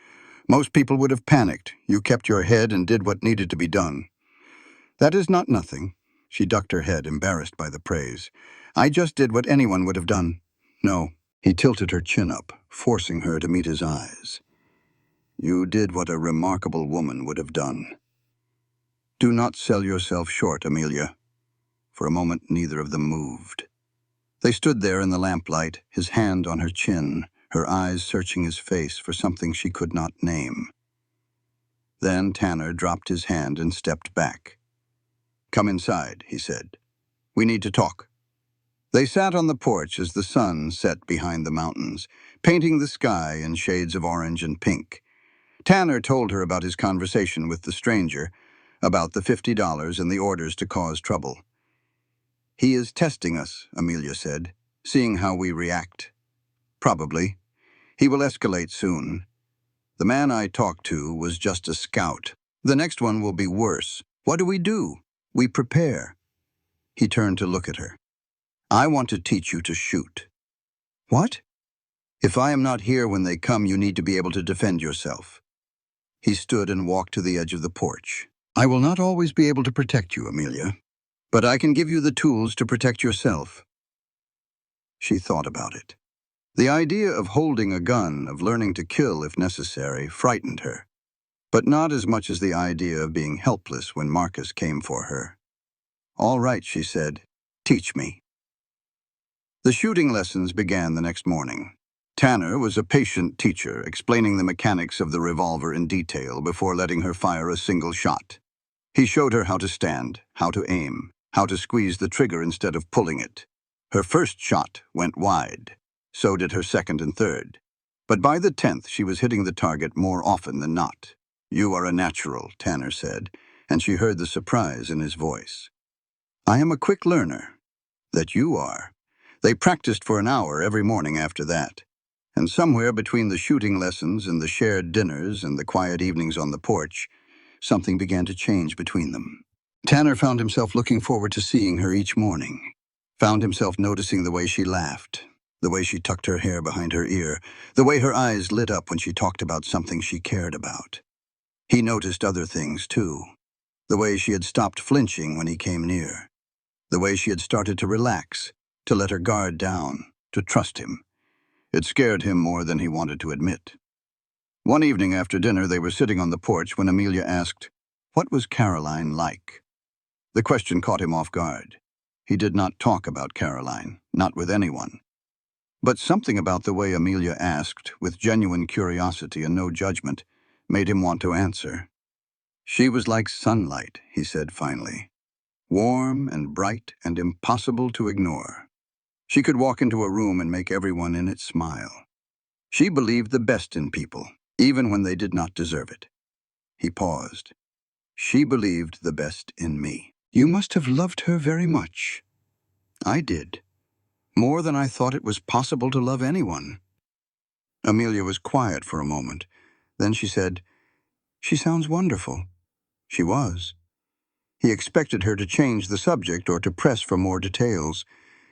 "Most people would have panicked. You kept your head and did what needed to be done." "That is not nothing." She ducked her head, embarrassed by the praise. "I just did what anyone would have done." "No." He tilted her chin up, forcing her to meet his eyes. "You did what a remarkable woman would have done. Do not sell yourself short, Amelia." For a moment, neither of them moved. They stood there in the lamplight, his hand on her chin, her eyes searching his face for something she could not name. Then Tanner dropped his hand and stepped back. "Come inside," he said. "We need to talk." They sat on the porch as the sun set behind the mountains, painting the sky in shades of orange and pink. Tanner told her about his conversation with the stranger, about the $50 and the orders to cause trouble. "He is testing us," Amelia said, "seeing how we react. Probably. He will escalate soon. The man I talked to was just a scout. The next one will be worse. What do? We prepare." He turned to look at her. "I want to teach you to shoot." "What?" "If I am not here when they come, you need to be able to defend yourself." He stood and walked to the edge of the porch. "I will not always be able to protect you, Amelia, but I can give you the tools to protect yourself." She thought about it. The idea of holding a gun, of learning to kill if necessary, frightened her, but not as much as the idea of being helpless when Marcus came for her. "All right," she said. "Teach me." The shooting lessons began the next morning. Tanner was a patient teacher, explaining the mechanics of the revolver in detail before letting her fire a single shot. He showed her how to stand, how to aim, how to squeeze the trigger instead of pulling it. Her first shot went wide. So did her second and third. But by the 10th, she was hitting the target more often than not. "You are a natural," Tanner said, and she heard the surprise in his voice. "I am a quick learner." "That you are." They practiced for an hour every morning after that. And somewhere between the shooting lessons and the shared dinners and the quiet evenings on the porch, something began to change between them. Tanner found himself looking forward to seeing her each morning. Found himself noticing the way she laughed, the way she tucked her hair behind her ear, the way her eyes lit up when she talked about something she cared about. He noticed other things, too. The way she had stopped flinching when he came near. The way she had started to relax, to let her guard down, to trust him. It scared him more than he wanted to admit. One evening after dinner, they were sitting on the porch when Amelia asked, "What was Caroline like?" The question caught him off guard. He did not talk about Caroline, not with anyone. But something about the way Amelia asked, with genuine curiosity and no judgment, made him want to answer. "She was like sunlight," he said finally. "Warm and bright and impossible to ignore. She could walk into a room and make everyone in it smile. She believed the best in people, even when they did not deserve it." He paused. "She believed the best in me." "You must have loved her very much." "I did. More than I thought it was possible to love anyone." Amelia was quiet for a moment. Then she said, "She sounds wonderful." She was. He expected her to change the subject or to press for more details.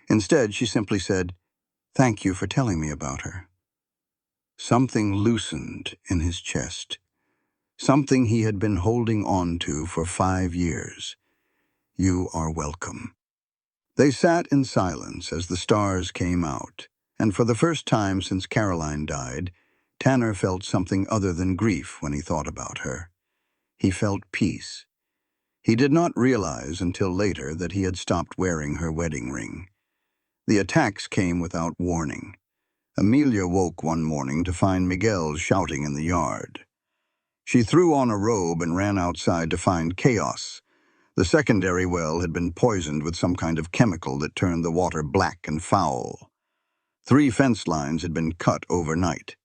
Instead, she simply said, "Thank you for telling me about her." Something loosened in his chest. Something he had been holding on to for 5 years. "You are welcome." They sat in silence as the stars came out, and for the first time since Caroline died, Tanner felt something other than grief when he thought about her. He felt peace. He did not realize until later that he had stopped wearing her wedding ring. The attacks came without warning. Amelia woke one morning to find Miguel shouting in the yard. She threw on a robe and ran outside to find chaos. The secondary well had been poisoned with some kind of chemical that turned the water black and foul. 3 fence lines had been cut overnight,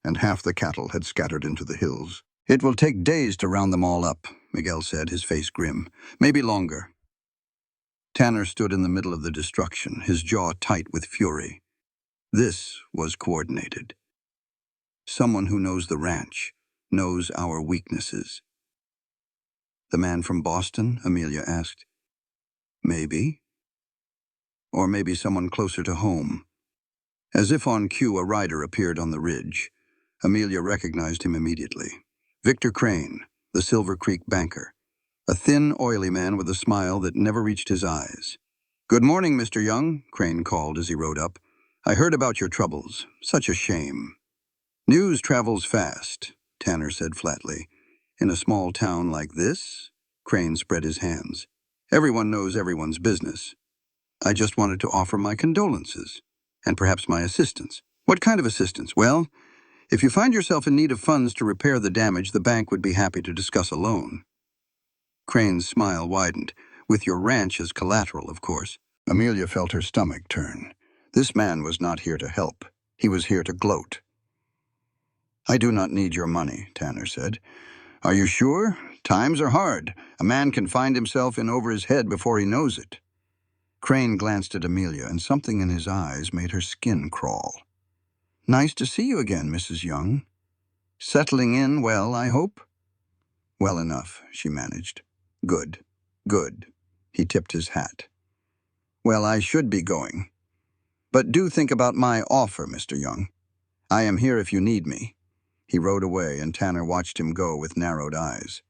and half the cattle had scattered into the hills. "It will take days to round them all up," Miguel said, his face grim. "Maybe longer." Tanner stood in the middle of the destruction, his jaw tight with fury. This was coordinated. Someone who knows the ranch, knows our weaknesses. "The man from Boston?" Amelia asked. "Maybe. Or maybe someone closer to home." As if on cue, a rider appeared on the ridge. Amelia recognized him immediately. Victor Crane, the Silver Creek banker. A thin, oily man with a smile that never reached his eyes. "Good morning, Mr. Young," Crane called as he rode up. "I heard about your troubles. Such a shame." "News travels fast," Tanner said flatly. "In a small town like this?" Crane spread his hands. "Everyone knows everyone's business. I just wanted to offer my condolences, and perhaps my assistance." "What kind of assistance?" "Well, if you find yourself in need of funds to repair the damage, the bank would be happy to discuss a loan." Crane's smile widened. "With your ranch as collateral, of course." Amelia felt her stomach turn. This man was not here to help. He was here to gloat. "I do not need your money," Tanner said. "Are you sure? Times are hard. A man can find himself in over his head before he knows it." Crane glanced at Amelia, and something in his eyes made her skin crawl. "Nice to see you again, Mrs. Young. Settling in well, I hope?" "Well enough," she managed. "Good. Good." He tipped his hat. "Well, I should be going. But do think about my offer, Mr. Young. I am here if you need me." He rode away, and Tanner watched him go with narrowed eyes.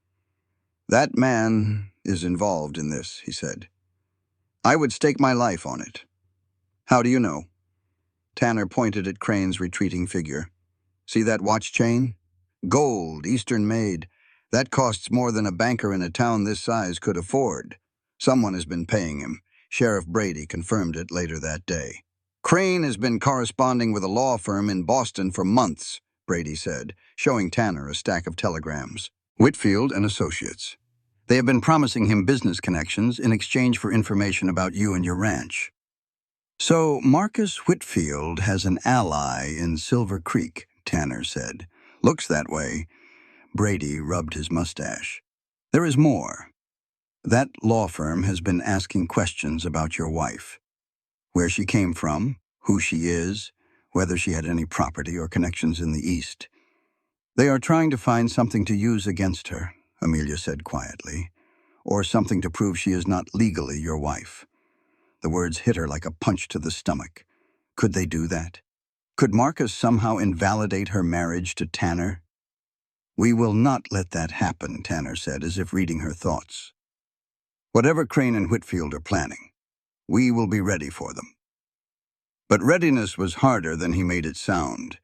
"That man is involved in this," he said. "I would stake my life on it." "How do you know?" Tanner pointed at Crane's retreating figure. "See that watch chain? Gold, Eastern made. That costs more than a banker in a town this size could afford. Someone has been paying him. Sheriff Brady confirmed it later that day. "Crane has been corresponding with a law firm in Boston for months," Brady said, showing Tanner a stack of telegrams. "Whitfield and Associates. They have been promising him business connections in exchange for information about you and your ranch." "So Marcus Whitfield has an ally in Silver Creek," Tanner said. "Looks that way." Brady rubbed his mustache. "There is more. That law firm has been asking questions about your wife. Where she came from, who she is, whether she had any property or connections in the East. They are trying to find something to use against her," Amelia said quietly, "or something to prove she is not legally your wife." The words hit her like a punch to the stomach. Could they do that? Could Marcus somehow invalidate her marriage to Tanner? "We will not let that happen," Tanner said, as if reading her thoughts. "Whatever Crane and Whitfield are planning, we will be ready for them." But readiness was harder than he made it sound.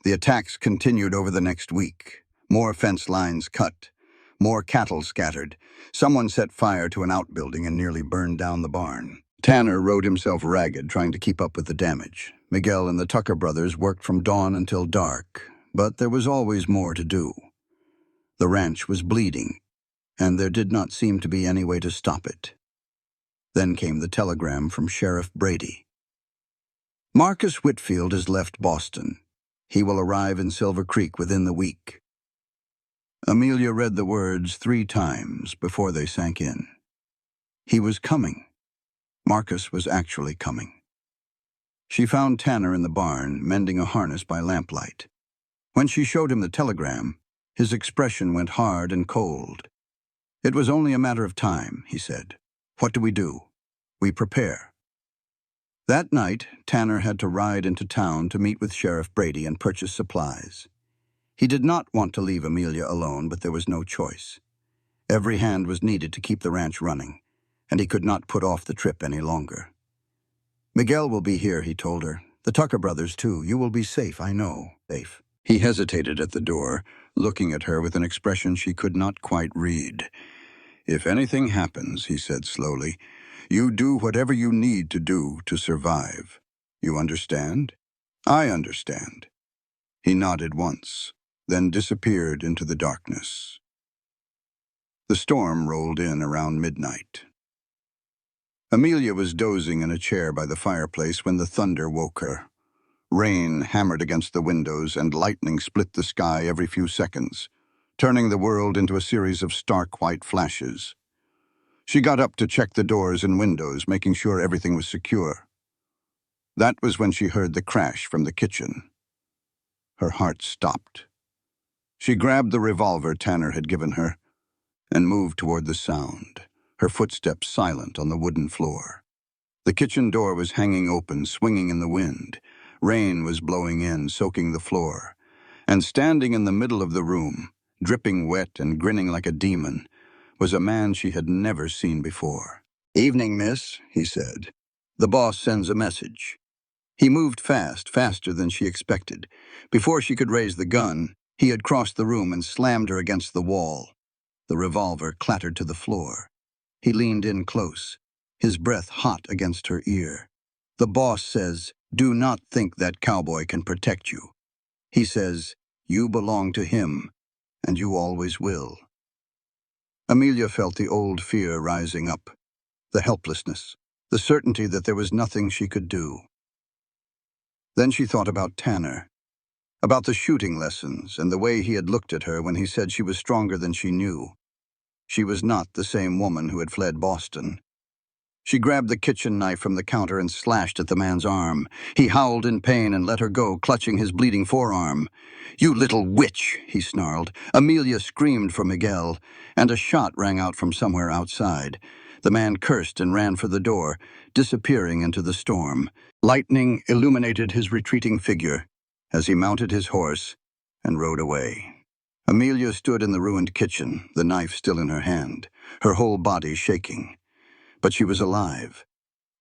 The attacks continued over the next week. More fence lines cut. More cattle scattered. Someone set fire to an outbuilding and nearly burned down the barn. Tanner rode himself ragged, trying to keep up with the damage. Miguel and the Tucker brothers worked from dawn until dark, but there was always more to do. The ranch was bleeding, and there did not seem to be any way to stop it. Then came the telegram from Sheriff Brady. "Marcus Whitfield has left Boston. He will arrive in Silver Creek within the week." Amelia read the words 3 times before they sank in. He was coming. Marcus was actually coming. She found Tanner in the barn, mending a harness by lamplight. When she showed him the telegram, his expression went hard and cold. "It was only a matter of time," he said. "What do we do? We prepare." That night, Tanner had to ride into town to meet with Sheriff Brady and purchase supplies. He did not want to leave Amelia alone, but there was no choice. Every hand was needed to keep the ranch running, and he could not put off the trip any longer. "Miguel will be here," he told her. "The Tucker brothers, too. You will be safe, I know." Safe. He hesitated at the door, looking at her with an expression she could not quite read. "If anything happens," he said slowly, "you do whatever you need to do to survive. You understand?" "I understand." He nodded once, then disappeared into the darkness. The storm rolled in around midnight. Amelia was dozing in a chair by the fireplace when the thunder woke her. Rain hammered against the windows and lightning split the sky every few seconds, turning the world into a series of stark white flashes. She got up to check the doors and windows, making sure everything was secure. That was when she heard the crash from the kitchen. Her heart stopped. She grabbed the revolver Tanner had given her and moved toward the sound, her footsteps silent on the wooden floor. The kitchen door was hanging open, swinging in the wind. Rain was blowing in, soaking the floor. And standing in the middle of the room, dripping wet and grinning like a demon, was a man she had never seen before. "Evening, miss," he said. "The boss sends a message." He moved fast, faster than she expected. Before she could raise the gun, he had crossed the room and slammed her against the wall. The revolver clattered to the floor. He leaned in close, his breath hot against her ear. "The boss says, do not think that Cowboy can protect you. He says, you belong to him, and you always will." Amelia felt the old fear rising up, the helplessness. the certainty that there was nothing she could do. Then she thought about Tanner, about the shooting lessons and the way he had looked at her when he said she was stronger than she knew. She was not the same woman who had fled Boston. She grabbed the kitchen knife from the counter and slashed at the man's arm. He howled in pain and let her go, clutching his bleeding forearm. "You little witch," he snarled. Amelia screamed for Miguel, and a shot rang out from somewhere outside. The man cursed and ran for the door, disappearing into the storm. Lightning illuminated his retreating figure as he mounted his horse and rode away. Amelia stood in the ruined kitchen, the knife still in her hand, her whole body shaking. But she was alive,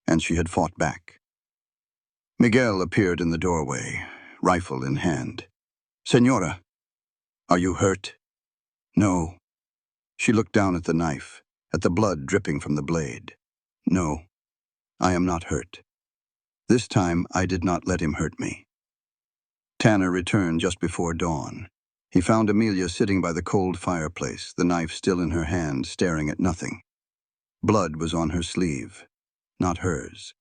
and she had fought back. Miguel appeared in the doorway, rifle in hand. "Señora, are you hurt?" "No." She looked down at the knife, at the blood dripping from the blade. "No, I am not hurt. This time I did not let him hurt me." Tanner returned just before dawn. He found Amelia sitting by the cold fireplace, the knife still in her hand, staring at nothing. Blood was on her sleeve, not hers.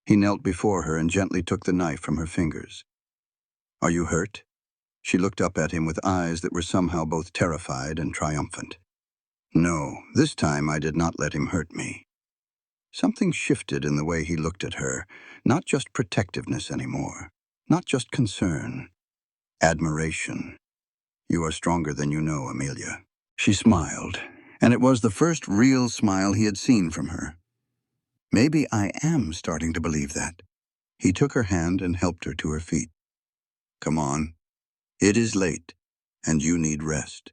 He knelt before her and gently took the knife from her fingers. "Are you hurt?" She looked up at him with eyes that were somehow both terrified and triumphant. "No, this time I did not let him hurt me." Something shifted in the way he looked at her, not just protectiveness anymore, not just concern, admiration. "You are stronger than you know, Amelia." She smiled, and it was the first real smile he had seen from her. "Maybe I am starting to believe that." He took her hand and helped her to her feet. "Come on. It is late, and you need rest."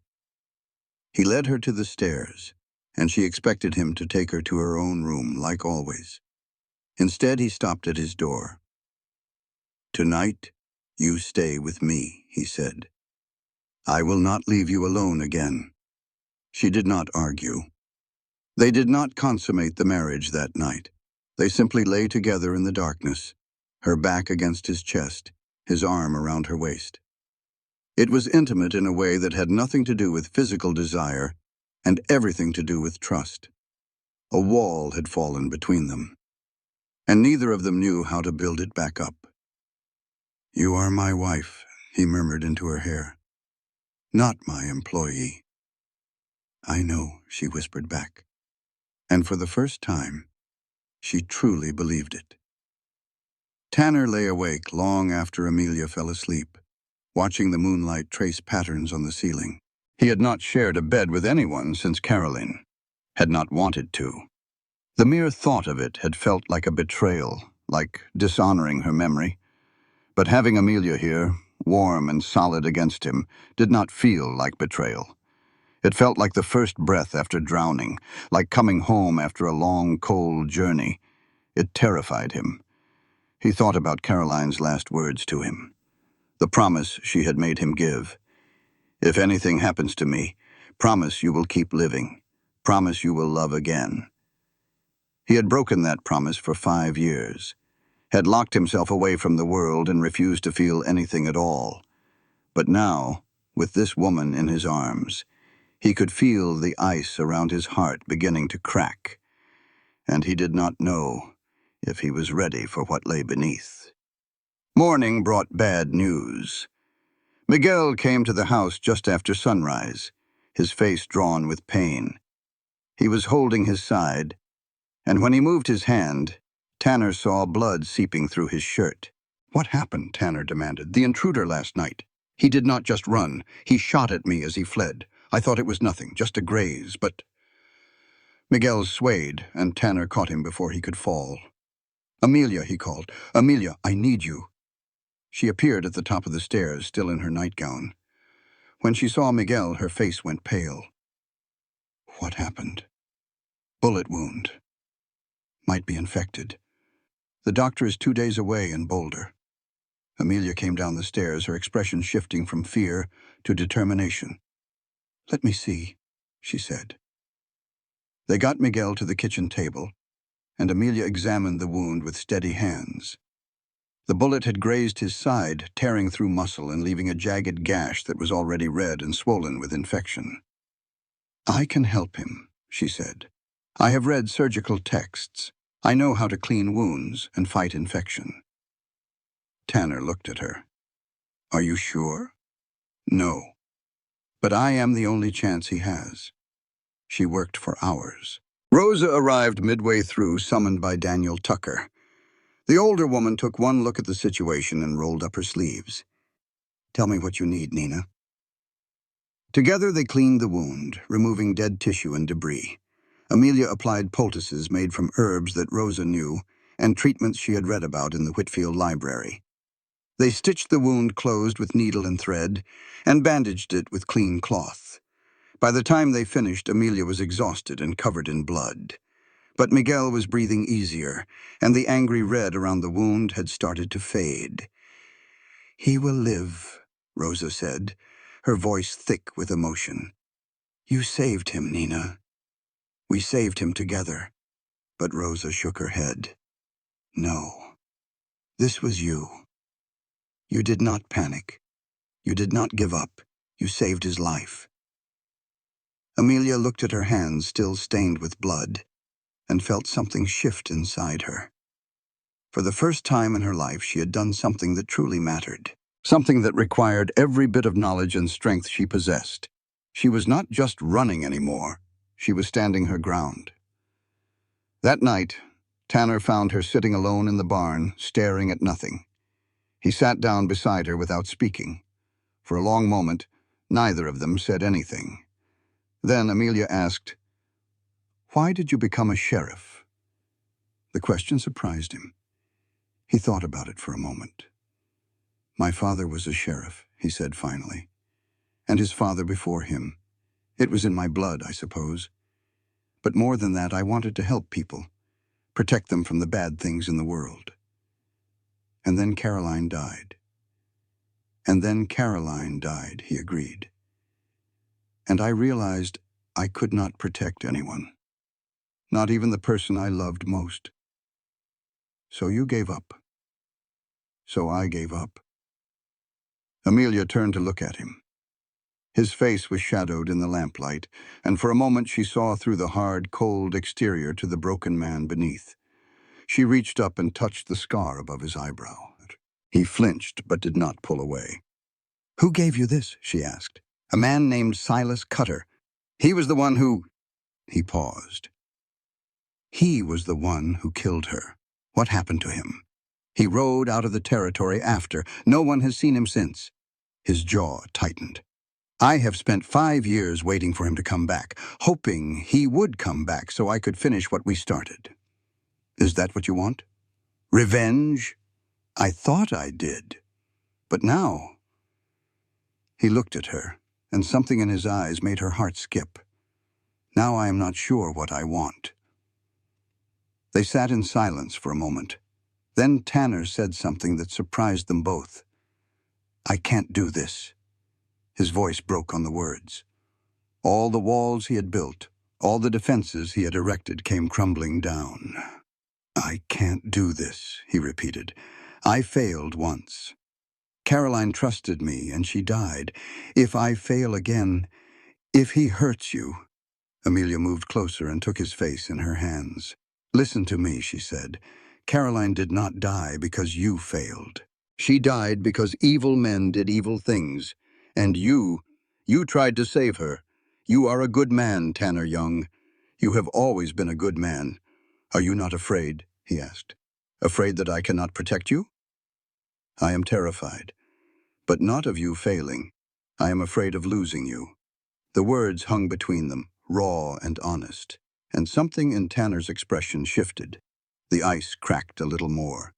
He led her to the stairs, and she expected him to take her to her own room, like always. Instead, he stopped at his door. "Tonight, you stay with me," he said. "I will not leave you alone again." She did not argue. They did not consummate the marriage that night. They simply lay together in the darkness, her back against his chest, his arm around her waist. It was intimate in a way that had nothing to do with physical desire and everything to do with trust. A wall had fallen between them, and neither of them knew how to build it back up. "You are my wife," he murmured into her hair. "Not my employee." "I know," she whispered back. And for the first time, she truly believed it. Tanner lay awake long after Amelia fell asleep, watching the moonlight trace patterns on the ceiling. He had not shared a bed with anyone since Caroline, had not wanted to. The mere thought of it had felt like a betrayal, like dishonoring her memory. But having Amelia here, warm and solid against him, did not feel like betrayal. It felt like the first breath after drowning, like coming home after a long, cold journey. It terrified him. He thought about Caroline's last words to him, the promise she had made him give. "If anything happens to me, promise you will keep living. Promise you will love again." He had broken that promise for 5 years, had locked himself away from the world and refused to feel anything at all. But now, with this woman in his arms, he could feel the ice around his heart beginning to crack, and he did not know if he was ready for what lay beneath. Morning brought bad news. Miguel came to the house just after sunrise, his face drawn with pain. He was holding his side, and when he moved his hand, Tanner saw blood seeping through his shirt. "What happened?" Tanner demanded. "The intruder last night. He did not just run. He shot at me as he fled. I thought it was nothing, just a graze, but—" Miguel swayed, and Tanner caught him before he could fall. "Amelia," he called. "Amelia, I need you." She appeared at the top of the stairs, still in her nightgown. When she saw Miguel, her face went pale. "What happened?" "Bullet wound. Might be infected. The doctor is 2 days away in Boulder." Amelia came down the stairs, her expression shifting from fear to determination. "Let me see," she said. They got Miguel to the kitchen table, and Amelia examined the wound with steady hands. The bullet had grazed his side, tearing through muscle and leaving a jagged gash that was already red and swollen with infection. "I can help him," she said. "I have read surgical texts. I know how to clean wounds and fight infection. Tanner looked at her. Are you sure? No. But I am the only chance he has. She worked for hours. Rosa arrived midway through, summoned by Daniel Tucker. The older woman took one look at the situation and rolled up her sleeves. Tell me what you need, Nina. Together they cleaned the wound, removing dead tissue and debris. Amelia applied poultices made from herbs that Rosa knew and treatments she had read about in the Whitfield Library. They stitched the wound closed with needle and thread and bandaged it with clean cloth. By the time they finished, Amelia was exhausted and covered in blood. But Miguel was breathing easier, and the angry red around the wound had started to fade. He will live, Rosa said, her voice thick with emotion. You saved him, Nina. We saved him together. But Rosa shook her head. No. This was you. You did not panic. You did not give up. You saved his life. Amelia looked at her hands still stained with blood and felt something shift inside her. For the first time in her life, she had done something that truly mattered, something that required every bit of knowledge and strength she possessed. She was not just running anymore. She was standing her ground. That night, Tanner found her sitting alone in the barn, staring at nothing. He sat down beside her without speaking. For a long moment, neither of them said anything. Then Amelia asked, "Why did you become a sheriff?" The question surprised him. He thought about it for a moment. My father was a sheriff, he said finally, and his father before him. It was in my blood, I suppose. But more than that, I wanted to help people, protect them from the bad things in the world. And then Caroline died. And then Caroline died, he agreed. And I realized I could not protect anyone, not even the person I loved most. So you gave up. So I gave up. Amelia turned to look at him. His face was shadowed in the lamplight, and for a moment she saw through the hard, cold exterior to the broken man beneath. She reached up and touched the scar above his eyebrow. He flinched, but did not pull away. Who gave you this? She asked. A man named Silas Cutter. He was the one who... He paused. He was the one who killed her. What happened to him? He rode out of the territory after. No one has seen him since. His jaw tightened. I have spent 5 years waiting for him to come back, hoping he would come back so I could finish what we started. Is that what you want? Revenge? I thought I did. But now... He looked at her, and something in his eyes made her heart skip. Now I am not sure what I want. They sat in silence for a moment. Then Tanner said something that surprised them both. I can't do this. His voice broke on the words. All the walls he had built, all the defenses he had erected came crumbling down. I can't do this, he repeated. I failed once. Caroline trusted me, and she died. If I fail again, if he hurts you... Amelia moved closer and took his face in her hands. Listen to me, she said. Caroline did not die because you failed. She died because evil men did evil things. And you tried to save her. You are a good man, Tanner Young. You have always been a good man. Are you not afraid? He asked. Afraid that I cannot protect you? I am terrified, but not of you failing. I am afraid of losing you. The words hung between them, raw and honest, and something in Tanner's expression shifted. The ice cracked a little more.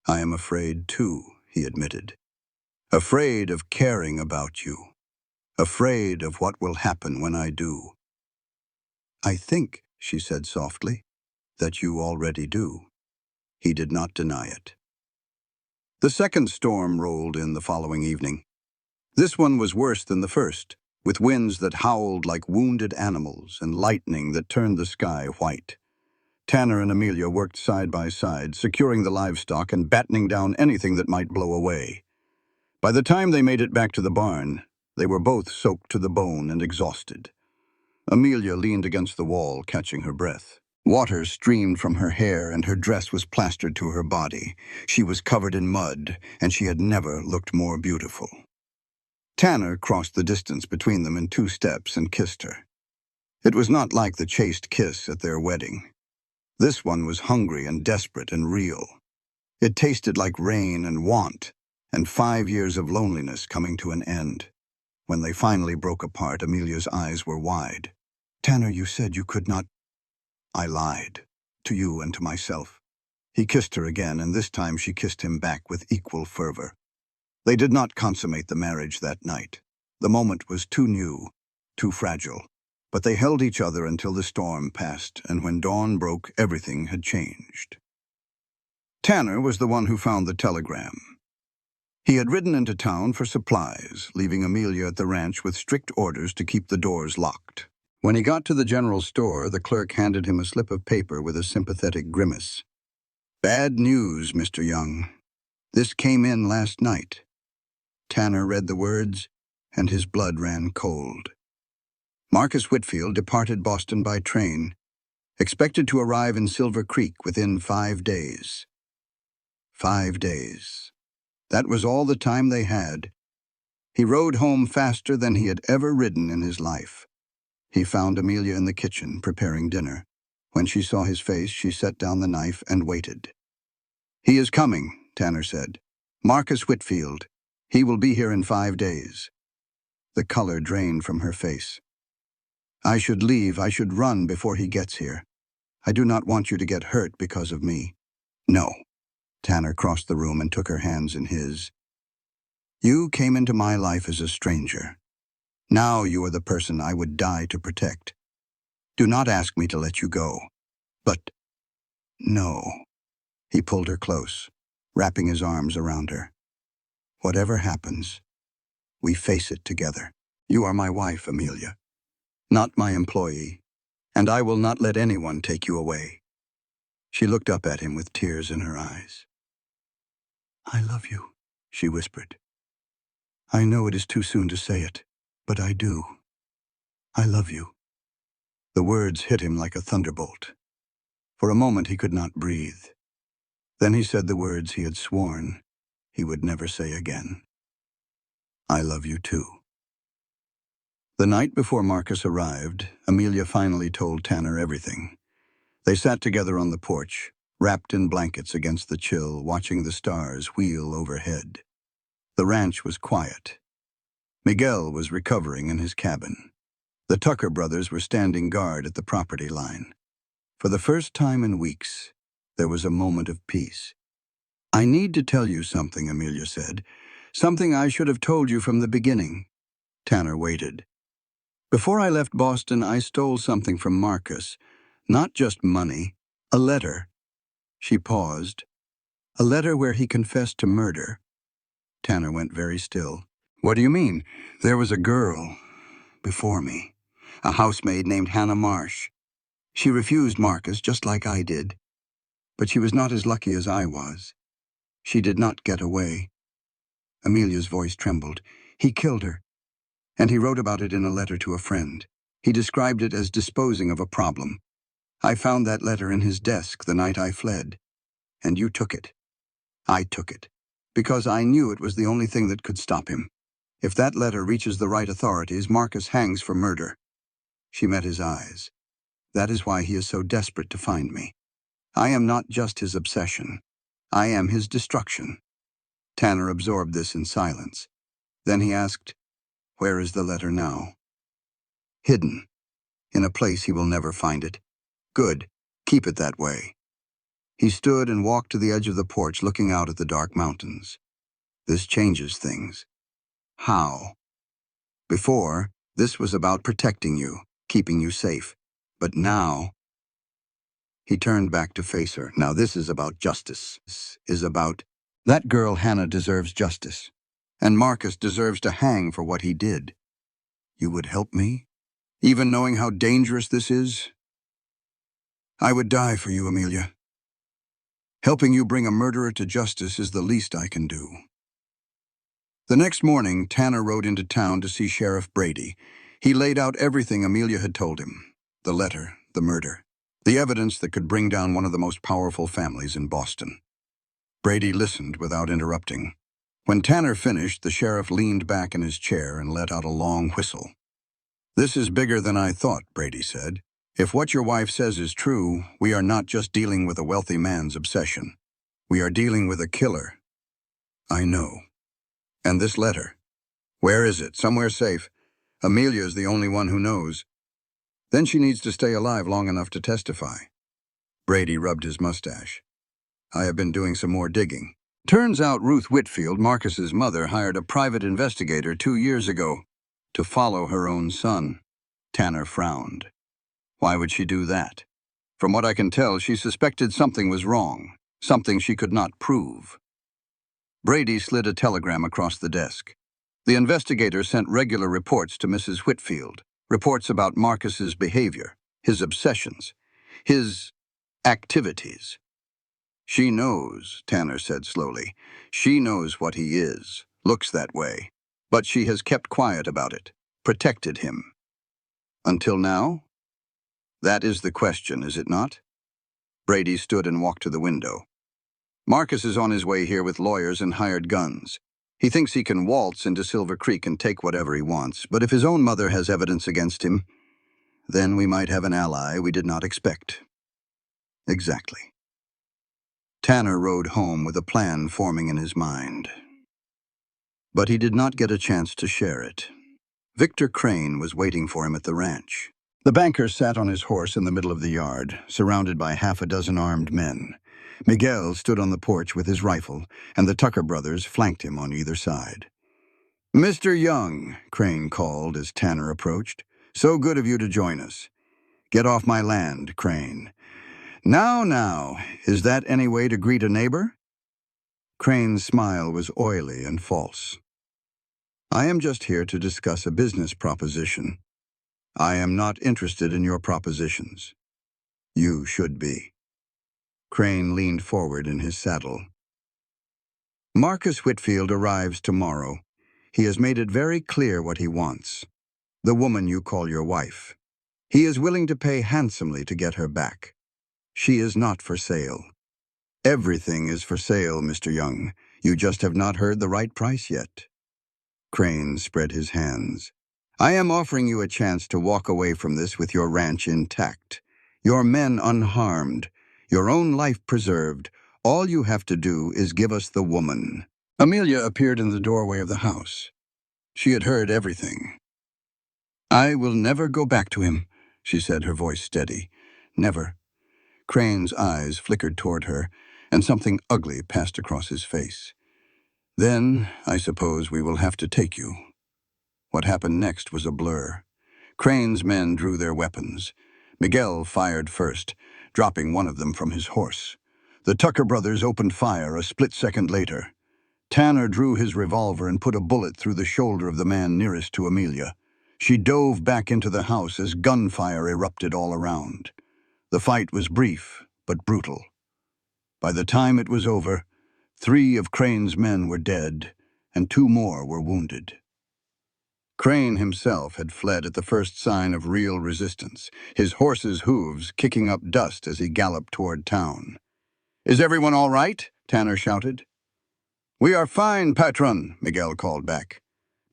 I am afraid, too, he admitted. Afraid of caring about you. Afraid of what will happen when I do. I think, she said softly, that you already do. He did not deny it. The second storm rolled in the following evening. This one was worse than the first, with winds that howled like wounded animals and lightning that turned the sky white. Tanner and Amelia worked side by side, securing the livestock and battening down anything that might blow away. By the time they made it back to the barn, they were both soaked to the bone and exhausted. Amelia leaned against the wall, catching her breath. Water streamed from her hair and her dress was plastered to her body. She was covered in mud, and she had never looked more beautiful. Tanner crossed the distance between them in 2 steps and kissed her. It was not like the chaste kiss at their wedding. This one was hungry and desperate and real. It tasted like rain and want, and 5 years of loneliness coming to an end. When they finally broke apart, Amelia's eyes were wide. "Tanner, you said you could not—" "I lied. To you and to myself." He kissed her again, and this time she kissed him back with equal fervor. They did not consummate the marriage that night. The moment was too new, too fragile. But they held each other until the storm passed, and when dawn broke, everything had changed. Tanner was the one who found the telegram. He had ridden into town for supplies, leaving Amelia at the ranch with strict orders to keep the doors locked. When he got to the general store, the clerk handed him a slip of paper with a sympathetic grimace. "Bad news, Mr. Young. This came in last night." Tanner read the words, and his blood ran cold. Marcus Whitfield departed Boston by train, expected to arrive in Silver Creek within 5 days. 5 days. That was all the time they had. He rode home faster than he had ever ridden in his life. He found Amelia in the kitchen, preparing dinner. When she saw his face, she set down the knife and waited. "He is coming," Tanner said. "Marcus Whitfield. He will be here in 5 days." The color drained from her face. "I should leave, I should run before he gets here. I do not want you to get hurt because of me." "No." Tanner crossed the room and took her hands in his. "You came into my life as a stranger. Now you are the person I would die to protect. Do not ask me to let you go. But, no." He pulled her close, wrapping his arms around her. "Whatever happens, we face it together. You are my wife, Amelia, not my employee, and I will not let anyone take you away." She looked up at him with tears in her eyes. "I love you," she whispered. "I know it is too soon to say it, but I do. I love you." The words hit him like a thunderbolt. For a moment he could not breathe. Then he said the words he had sworn he would never say again. "I love you too." The night before Marcus arrived, Amelia finally told Tanner everything. They sat together on the porch, wrapped in blankets against the chill, watching the stars wheel overhead. The ranch was quiet. Miguel was recovering in his cabin. The Tucker brothers were standing guard at the property line. For the first time in weeks, there was a moment of peace. "I need to tell you something," Amelia said. "Something I should have told you from the beginning." Tanner waited. "Before I left Boston, I stole something from Marcus. Not just money, a letter." She paused. "A letter where he confessed to murder." Tanner went very still. "What do you mean?" "There was a girl before me, a housemaid named Hannah Marsh. She refused Marcus just like I did. But she was not as lucky as I was. She did not get away." Amelia's voice trembled. "He killed her, and he wrote about it in a letter to a friend. He described it as disposing of a problem. I found that letter in his desk the night I fled, and you took it. I took it, because I knew it was the only thing that could stop him. If that letter reaches the right authorities, Marcus hangs for murder." She met his eyes. "That is why he is so desperate to find me. I am not just his obsession. I am his destruction." Tanner absorbed this in silence. Then he asked, "Where is the letter now?" "Hidden. In a place he will never find it." "Good. Keep it that way." He stood and walked to the edge of the porch, looking out at the dark mountains. "This changes things." "How?" "Before, this was about protecting you, keeping you safe. But now—" He turned back to face her. "Now this is about justice. This is about— That girl Hannah deserves justice, and Marcus deserves to hang for what he did. You would help me, even knowing how dangerous this is?" "I would die for you, Amelia. Helping you bring a murderer to justice is the least I can do." The next morning, Tanner rode into town to see Sheriff Brady. He laid out everything Amelia had told him: the letter, the murder, The evidence that could bring down one of the most powerful families in Boston. Brady listened without interrupting. When Tanner finished, the sheriff leaned back in his chair and let out a long whistle. "This is bigger than I thought," Brady said. "If what your wife says is true, we are not just dealing with a wealthy man's obsession. We are dealing with a killer." "I know. And this letter? Where is it? Somewhere safe. Amelia's the only one who knows. Then she needs to stay alive long enough to testify." Brady rubbed his mustache. "I have been doing some more digging. Turns out Ruth Whitfield, Marcus's mother, hired a private investigator 2 years ago to follow her own son." Tanner frowned. "Why would she do that?" "From what I can tell, she suspected something was wrong, something she could not prove." Brady slid a telegram across the desk. The investigator sent regular reports to Mrs. Whitfield, reports about Marcus's behavior, his obsessions, his activities. "She knows," Tanner said slowly. "She knows what he is, looks that way. But she has kept quiet about it, protected him. Until now? That is the question, is it not?" Brady stood and walked to the window. "Marcus is on his way here with lawyers and hired guns. He thinks he can waltz into Silver Creek and take whatever he wants, but if his own mother has evidence against him, then we might have an ally we did not expect." "Exactly." Tanner rode home with a plan forming in his mind. But he did not get a chance to share it. Victor Crane was waiting for him at the ranch. The banker sat on his horse in the middle of the yard, surrounded by half a dozen armed men. Miguel stood on the porch with his rifle, and the Tucker brothers flanked him on either side. "Mr. Young," Crane called as Tanner approached. "So good of you to join us." "Get off my land, Crane." Now, is that any way to greet a neighbor?" Crane's smile was oily and false. "I am just here to discuss a business proposition. I am not interested in your propositions." "You should be." Crane leaned forward in his saddle. "Marcus Whitfield arrives tomorrow. He has made it very clear what he wants. The woman you call your wife. He is willing to pay handsomely to get her back. She is not for sale." "Everything is for sale, Mr. Young. You just have not heard the right price yet." Crane spread his hands. "I am offering you a chance to walk away from this with your ranch intact, your men unharmed, your own life preserved. All you have to do is give us the woman." Amelia appeared in the doorway of the house. She had heard everything. "I will never go back to him," she said, her voice steady. "Never." Crane's eyes flickered toward her, and something ugly passed across his face. "Then, I suppose we will have to take you." What happened next was a blur. Crane's men drew their weapons. Miguel fired first, dropping one of them from his horse. The Tucker brothers opened fire a split second later. Tanner drew his revolver and put a bullet through the shoulder of the man nearest to Amelia. She dove back into the house as gunfire erupted all around. The fight was brief, but brutal. By the time it was over, 3 of Crane's men were dead, and 2 more were wounded. Crane himself had fled at the first sign of real resistance, his horse's hooves kicking up dust as he galloped toward town. "Is everyone all right?" Tanner shouted. "We are fine, Patron," Miguel called back.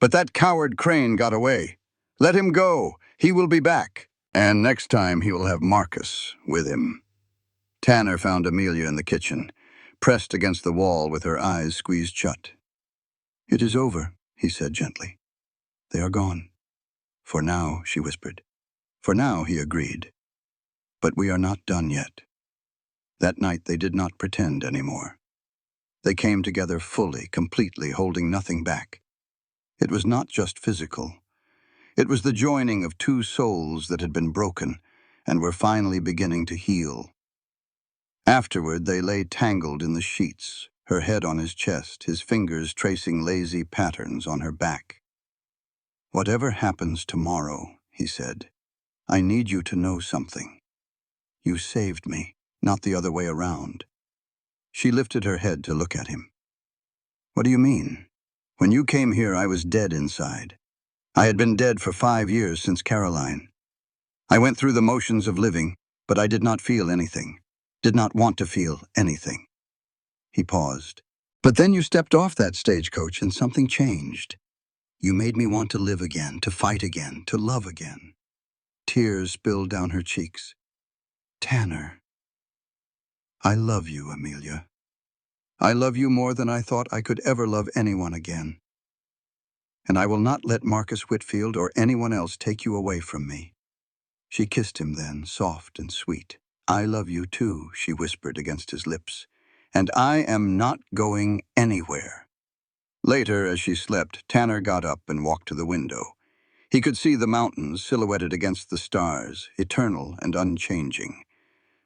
"But that coward Crane got away. Let him go. He will be back. And next time he will have Marcus with him." Tanner found Amelia in the kitchen, pressed against the wall with her eyes squeezed shut. "It is over," he said gently. "They are gone." "For now," she whispered. "For now," he agreed. "But we are not done yet." That night they did not pretend anymore. They came together fully, completely, holding nothing back. It was not just physical. It was the joining of 2 souls that had been broken and were finally beginning to heal. Afterward, they lay tangled in the sheets, her head on his chest, his fingers tracing lazy patterns on her back. "Whatever happens tomorrow," he said, "I need you to know something. You saved me, not the other way around." She lifted her head to look at him. "What do you mean? When you came here, I was dead inside. I had been dead for 5 years since Caroline. I went through the motions of living, But I did not feel anything, did not want to feel anything. He paused. But then you stepped off that stagecoach and something changed. You made me want to live again, to fight again, to love again. Tears spilled down her cheeks. Tanner. I love you, Amelia. I love you more than I thought I could ever love anyone again. And I will not let Marcus Whitfield or anyone else take you away from me. She kissed him then, soft and sweet. I love you too, she whispered against his lips. And I am not going anywhere. Later, as she slept, Tanner got up and walked to the window. He could see the mountains silhouetted against the stars, eternal and unchanging.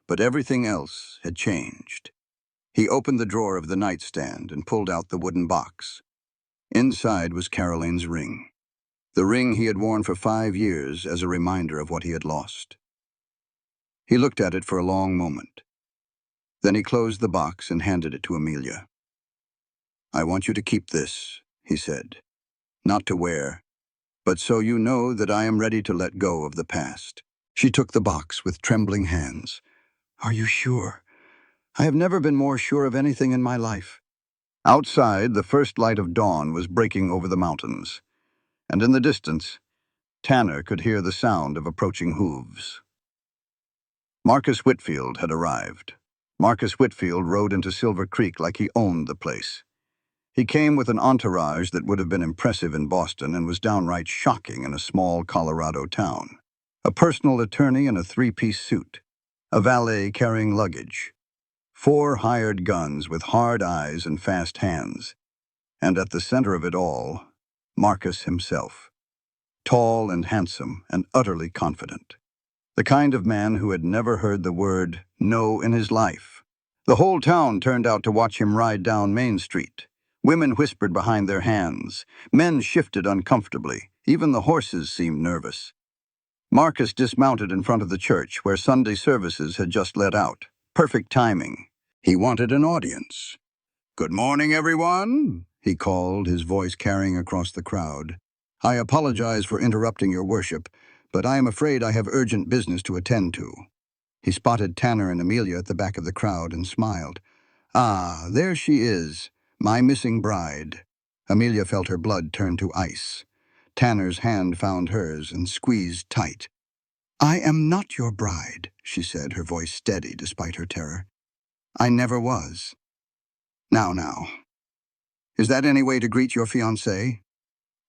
But everything else had changed. He opened the drawer of the nightstand and pulled out the wooden box. Inside was Caroline's ring, the ring he had worn for 5 years as a reminder of what he had lost. He looked at it for a long moment. Then he closed the box and handed it to Amelia. I want you to keep this, he said, not to wear, but so you know that I am ready to let go of the past. She took the box with trembling hands. Are you sure? I have never been more sure of anything in my life. Outside, the first light of dawn was breaking over the mountains, and in the distance, Tanner could hear the sound of approaching hooves. Marcus Whitfield had arrived. Marcus Whitfield rode into Silver Creek like he owned the place. He came with an entourage that would have been impressive in Boston and was downright shocking in a small Colorado town. A personal attorney in a 3-piece suit, a valet carrying luggage, 4 hired guns with hard eyes and fast hands, and at the center of it all, Marcus himself, tall and handsome and utterly confident. The kind of man who had never heard the word no in his life. The whole town turned out to watch him ride down Main Street. Women whispered behind their hands. Men shifted uncomfortably. Even the horses seemed nervous. Marcus dismounted in front of the church where Sunday services had just let out. Perfect timing. He wanted an audience. Good morning, everyone, he called, his voice carrying across the crowd. I apologize for interrupting your worship, but I am afraid I have urgent business to attend to. He spotted Tanner and Amelia at the back of the crowd and smiled. Ah, there she is, my missing bride. Amelia felt her blood turn to ice. Tanner's hand found hers and squeezed tight. I am not your bride, she said, her voice steady despite her terror. I never was. Now. Is that any way to greet your fiancé?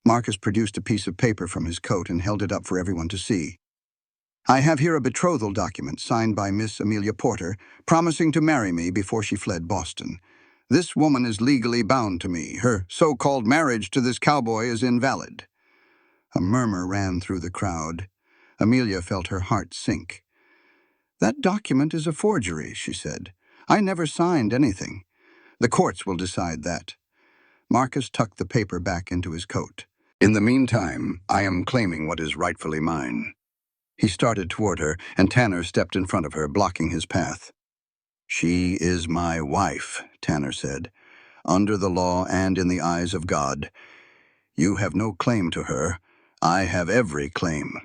Marcus produced a piece of paper from his coat and held it up for everyone to see. I have here a betrothal document signed by Miss Amelia Porter, promising to marry me before she fled Boston. This woman is legally bound to me. Her so-called marriage to this cowboy is invalid. A murmur ran through the crowd. Amelia felt her heart sink. That document is a forgery, she said. I never signed anything. The courts will decide that. Marcus tucked the paper back into his coat. In the meantime, I am claiming what is rightfully mine. He started toward her, and Tanner stepped in front of her, blocking his path. She is my wife, Tanner said, under the law and in the eyes of God. You have no claim to her. I have every claim.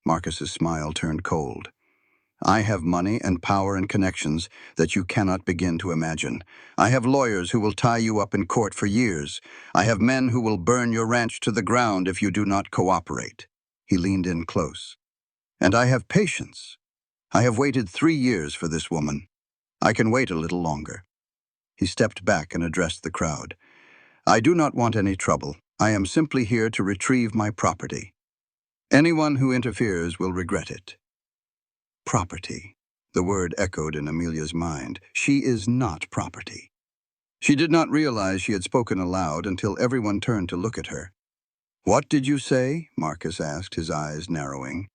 Marcus's smile turned cold. I have money and power and connections that you cannot begin to imagine. I have lawyers who will tie you up in court for years. I have men who will burn your ranch to the ground if you do not cooperate. He leaned in close. And I have patience. I have waited 3 years for this woman. I can wait a little longer. He stepped back and addressed the crowd. I do not want any trouble. I am simply here to retrieve my property. Anyone who interferes will regret it. Property. The word echoed in Amelia's mind. She is not property. She did not realize she had spoken aloud until everyone turned to look at her. What did you say? Marcus asked, his eyes narrowing.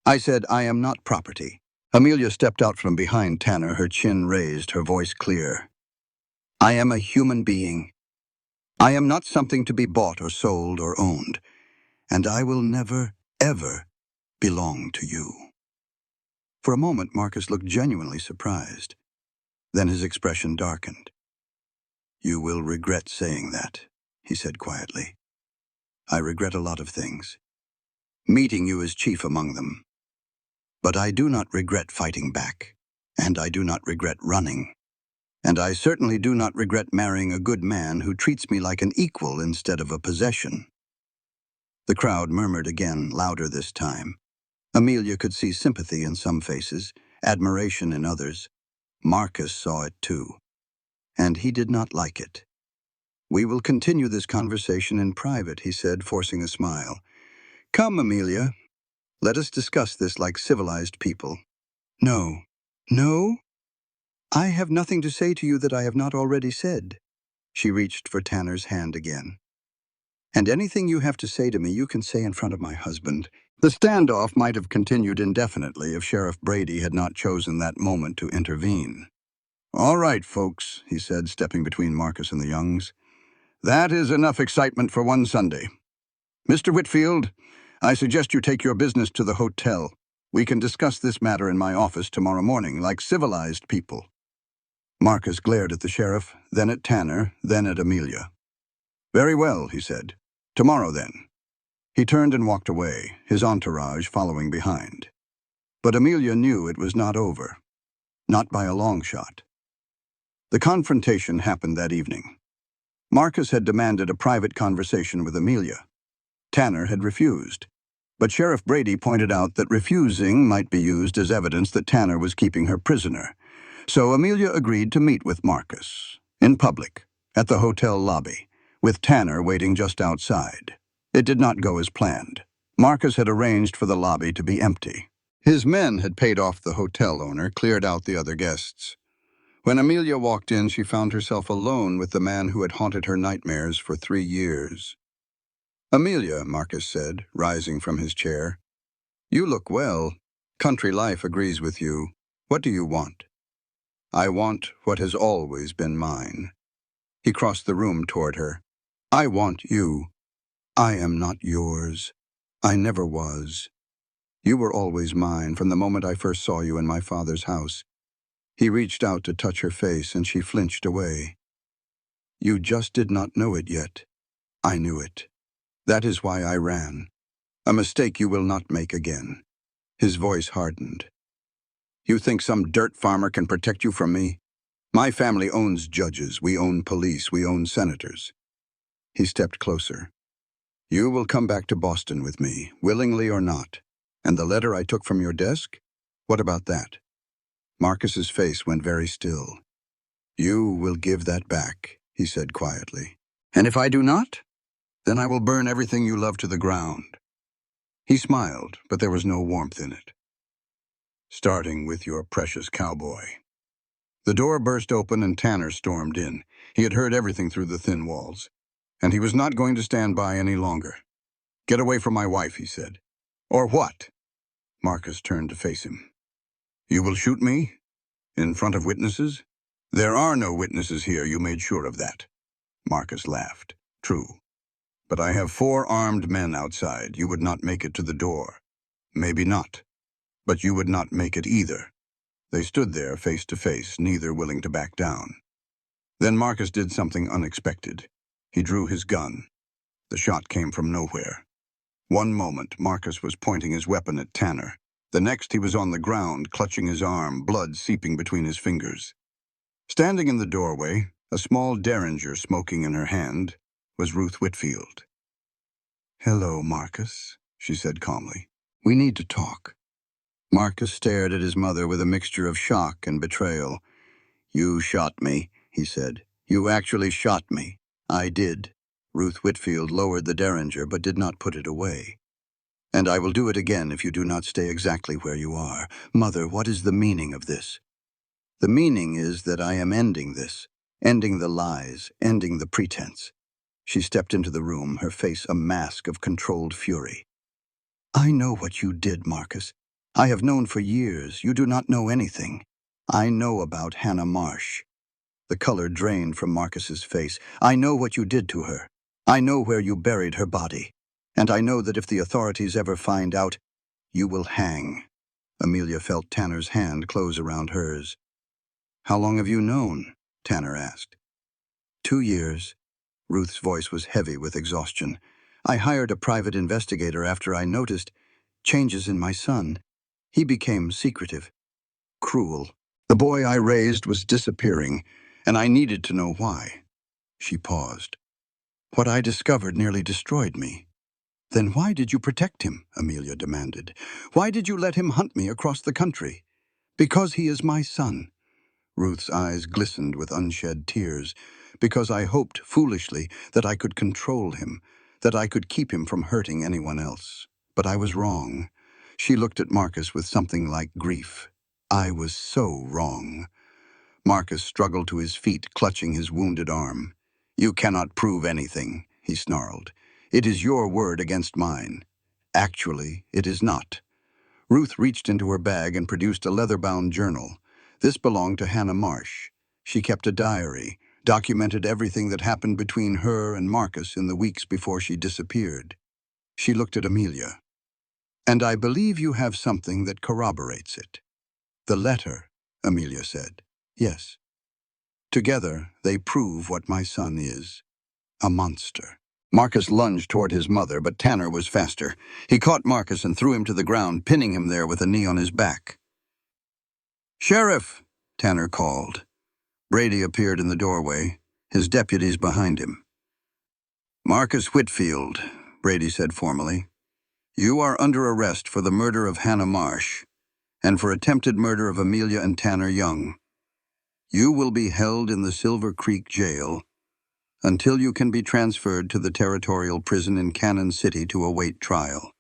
I said, I am not property. Amelia stepped out from behind Tanner, her chin raised, her voice clear. I am a human being. I am not something to be bought or sold or owned, and I will never, ever belong to you. For a moment, Marcus looked genuinely surprised. Then his expression darkened. You will regret saying that, he said quietly. I regret a lot of things. Meeting you is chief among them. But I do not regret fighting back, and I do not regret running. And I certainly do not regret marrying a good man who treats me like an equal instead of a possession." The crowd murmured again, louder this time. Amelia could see sympathy in some faces, admiration in others. Marcus saw it too, and he did not like it. "We will continue this conversation in private," he said, forcing a smile. "Come, Amelia, let us discuss this like civilized people." "No. No? I have nothing to say to you that I have not already said." She reached for Tanner's hand again. "And anything you have to say to me, you can say in front of my husband." The standoff might have continued indefinitely if Sheriff Brady had not chosen that moment to intervene. "All right, folks," he said, stepping between Marcus and the Youngs. "That is enough excitement for one Sunday. Mr. Whitfield, I suggest you take your business to the hotel. We can discuss this matter in my office tomorrow morning, like civilized people." Marcus glared at the sheriff, then at Tanner, then at Amelia. "Very well," he said. "Tomorrow, then." He turned and walked away, his entourage following behind. But Amelia knew it was not over. Not by a long shot. The confrontation happened that evening. Marcus had demanded a private conversation with Amelia. Tanner had refused. But Sheriff Brady pointed out that refusing might be used as evidence that Tanner was keeping her prisoner. So Amelia agreed to meet with Marcus, in public, at the hotel lobby, with Tanner waiting just outside. It did not go as planned. Marcus had arranged for the lobby to be empty. His men had paid off the hotel owner, cleared out the other guests. When Amelia walked in, she found herself alone with the man who had haunted her nightmares for 3 years. "Amelia," Marcus said, rising from his chair, "you look well. Country life agrees with you. What do you want?" "I want what has always been mine." He crossed the room toward her. "I want you. I am not yours. I never was. You were always mine from the moment I first saw you in my father's house." He reached out to touch her face, and she flinched away. "You just did not know it yet. I knew it. That is why I ran. A mistake you will not make again." His voice hardened. "You think some dirt farmer can protect you from me? My family owns judges, we own police, we own senators." He stepped closer. "You will come back to Boston with me, willingly or not. And the letter I took from your desk? What about that?" Marcus's face went very still. "You will give that back," he said quietly. "And if I do not? Then I will burn everything you love to the ground." He smiled, but there was no warmth in it. "Starting with your precious cowboy." The door burst open and Tanner stormed in. He had heard everything through the thin walls, and he was not going to stand by any longer. "Get away from my wife," he said. "Or what?" Marcus turned to face him. "You will shoot me? In front of witnesses?" "There are no witnesses here, you made sure of that." Marcus laughed. "True. But I have 4 armed men outside. You would not make it to the door." "Maybe not. But you would not make it either." They stood there face to face, neither willing to back down. Then Marcus did something unexpected. He drew his gun. The shot came from nowhere. One moment, Marcus was pointing his weapon at Tanner. The next, he was on the ground, clutching his arm, blood seeping between his fingers. Standing in the doorway, a small derringer smoking in her hand, was Ruth Whitfield. "Hello, Marcus," she said calmly. "We need to talk." Marcus stared at his mother with a mixture of shock and betrayal. "You shot me," he said. "You actually shot me." "I did." Ruth Whitfield lowered the derringer but did not put it away. "And I will do it again if you do not stay exactly where you are. Mother, what is the meaning of this?" "The meaning is that I am ending this, ending the lies, ending the pretense." She stepped into the room, her face a mask of controlled fury. "I know what you did, Marcus. I have known for years. You do not know anything. I know about Hannah Marsh." The color drained from Marcus's face. "I know what you did to her. I know where you buried her body. And I know that if the authorities ever find out, you will hang." Amelia felt Tanner's hand close around hers. "How long have you known?" Tanner asked. 2 years. Ruth's voice was heavy with exhaustion. "I hired a private investigator after I noticed changes in my son. He became secretive, cruel. The boy I raised was disappearing, and I needed to know why. She paused. What I discovered nearly destroyed me. Then why did you protect him? Amelia demanded. Why did you let him hunt me across the country? Because he is my son. Ruth's eyes glistened with unshed tears. Because I hoped, foolishly, that I could control him, that I could keep him from hurting anyone else. But I was wrong. She looked at Marcus with something like grief. I was so wrong. Marcus struggled to his feet, clutching his wounded arm. You cannot prove anything, he snarled. It is your word against mine. Actually, it is not. Ruth reached into her bag and produced a leather-bound journal. This belonged to Hannah Marsh. She kept a diary, documented everything that happened between her and Marcus in the weeks before she disappeared. She looked at Amelia. And I believe you have something that corroborates it. The letter, Amelia said. Yes. Together, they prove what my son is. A monster. Marcus lunged toward his mother, but Tanner was faster. He caught Marcus and threw him to the ground, pinning him there with a knee on his back. Sheriff, Tanner called. Brady appeared in the doorway, his deputies behind him. Marcus Whitfield, Brady said formally. You are under arrest for the murder of Hannah Marsh and for attempted murder of Amelia and Tanner Young. You will be held in the Silver Creek Jail until you can be transferred to the territorial prison in Cannon City to await trial.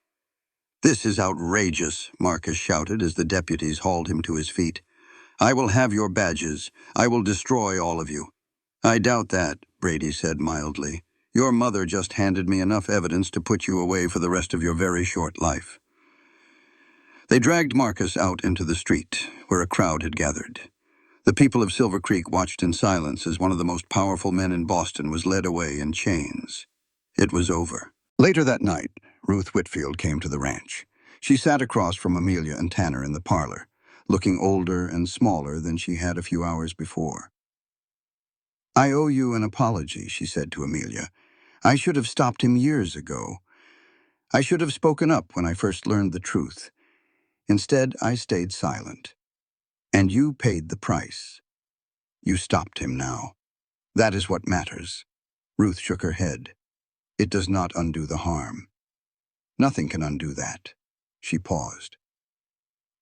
This is outrageous, Marcus shouted as the deputies hauled him to his feet. I will have your badges. I will destroy all of you. I doubt that, Brady said mildly. Your mother just handed me enough evidence to put you away for the rest of your very short life. They dragged Marcus out into the street, where a crowd had gathered. The people of Silver Creek watched in silence as one of the most powerful men in Boston was led away in chains. It was over. Later that night, Ruth Whitfield came to the ranch. She sat across from Amelia and Tanner in the parlor, looking older and smaller than she had a few hours before. I owe you an apology, she said to Amelia. I should have stopped him years ago. I should have spoken up when I first learned the truth. Instead, I stayed silent. And you paid the price. You stopped him now. That is what matters. Ruth shook her head. It does not undo the harm. Nothing can undo that. She paused.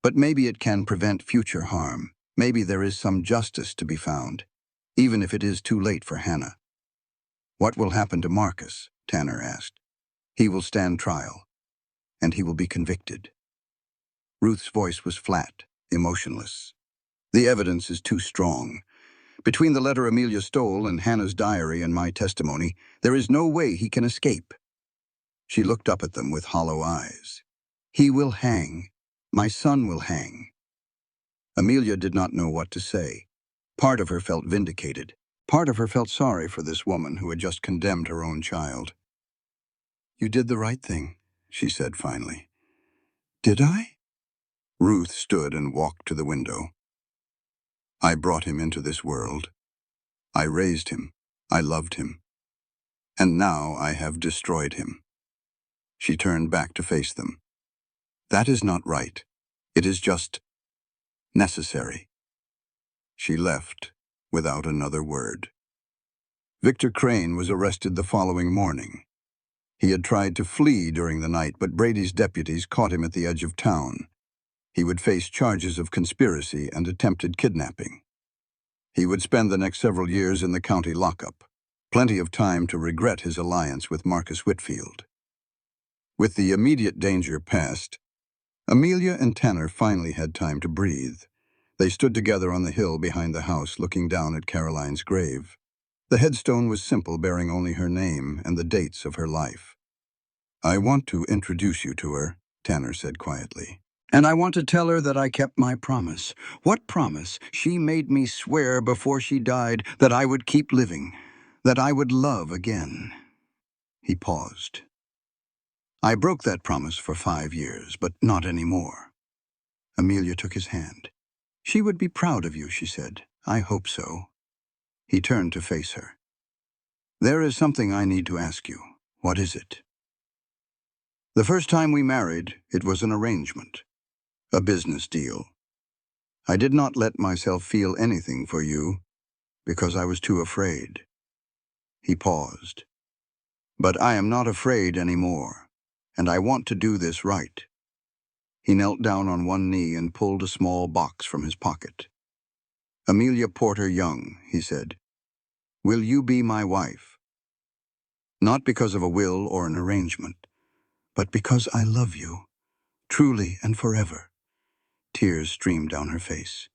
But maybe it can prevent future harm. Maybe there is some justice to be found, even if it is too late for Hannah. What will happen to Marcus? Tanner asked. He will stand trial, and he will be convicted. Ruth's voice was flat, emotionless. The evidence is too strong. Between the letter Amelia stole and Hannah's diary and my testimony, there is no way he can escape. She looked up at them with hollow eyes. He will hang. My son will hang. Amelia did not know what to say. Part of her felt vindicated. Part of her felt sorry for this woman who had just condemned her own child. You did the right thing, she said finally. Did I? Ruth stood and walked to the window. I brought him into this world. I raised him. I loved him. And now I have destroyed him. She turned back to face them. That is not right. It is just necessary. She left without another word. Victor Crane was arrested the following morning. He had tried to flee during the night, but Brady's deputies caught him at the edge of town. He would face charges of conspiracy and attempted kidnapping. He would spend the next several years in the county lockup, plenty of time to regret his alliance with Marcus Whitfield. With the immediate danger past, Amelia and Tanner finally had time to breathe. They stood together on the hill behind the house, looking down at Caroline's grave. The headstone was simple, bearing only her name and the dates of her life. I want to introduce you to her, Tanner said quietly. And I want to tell her that I kept my promise. What promise? She made me swear before she died that I would keep living, that I would love again. He paused. I broke that promise for 5 years, but not anymore. Amelia took his hand. She would be proud of you, she said. I hope so. He turned to face her. There is something I need to ask you. What is it? The first time we married, it was an arrangement. A business deal. I did not let myself feel anything for you because I was too afraid. He paused. But I am not afraid anymore, and I want to do this right. He knelt down on one knee and pulled a small box from his pocket. Amelia Porter Young, he said, will you be my wife? Not because of a will or an arrangement, but because I love you, truly and forever. Tears streamed down her face.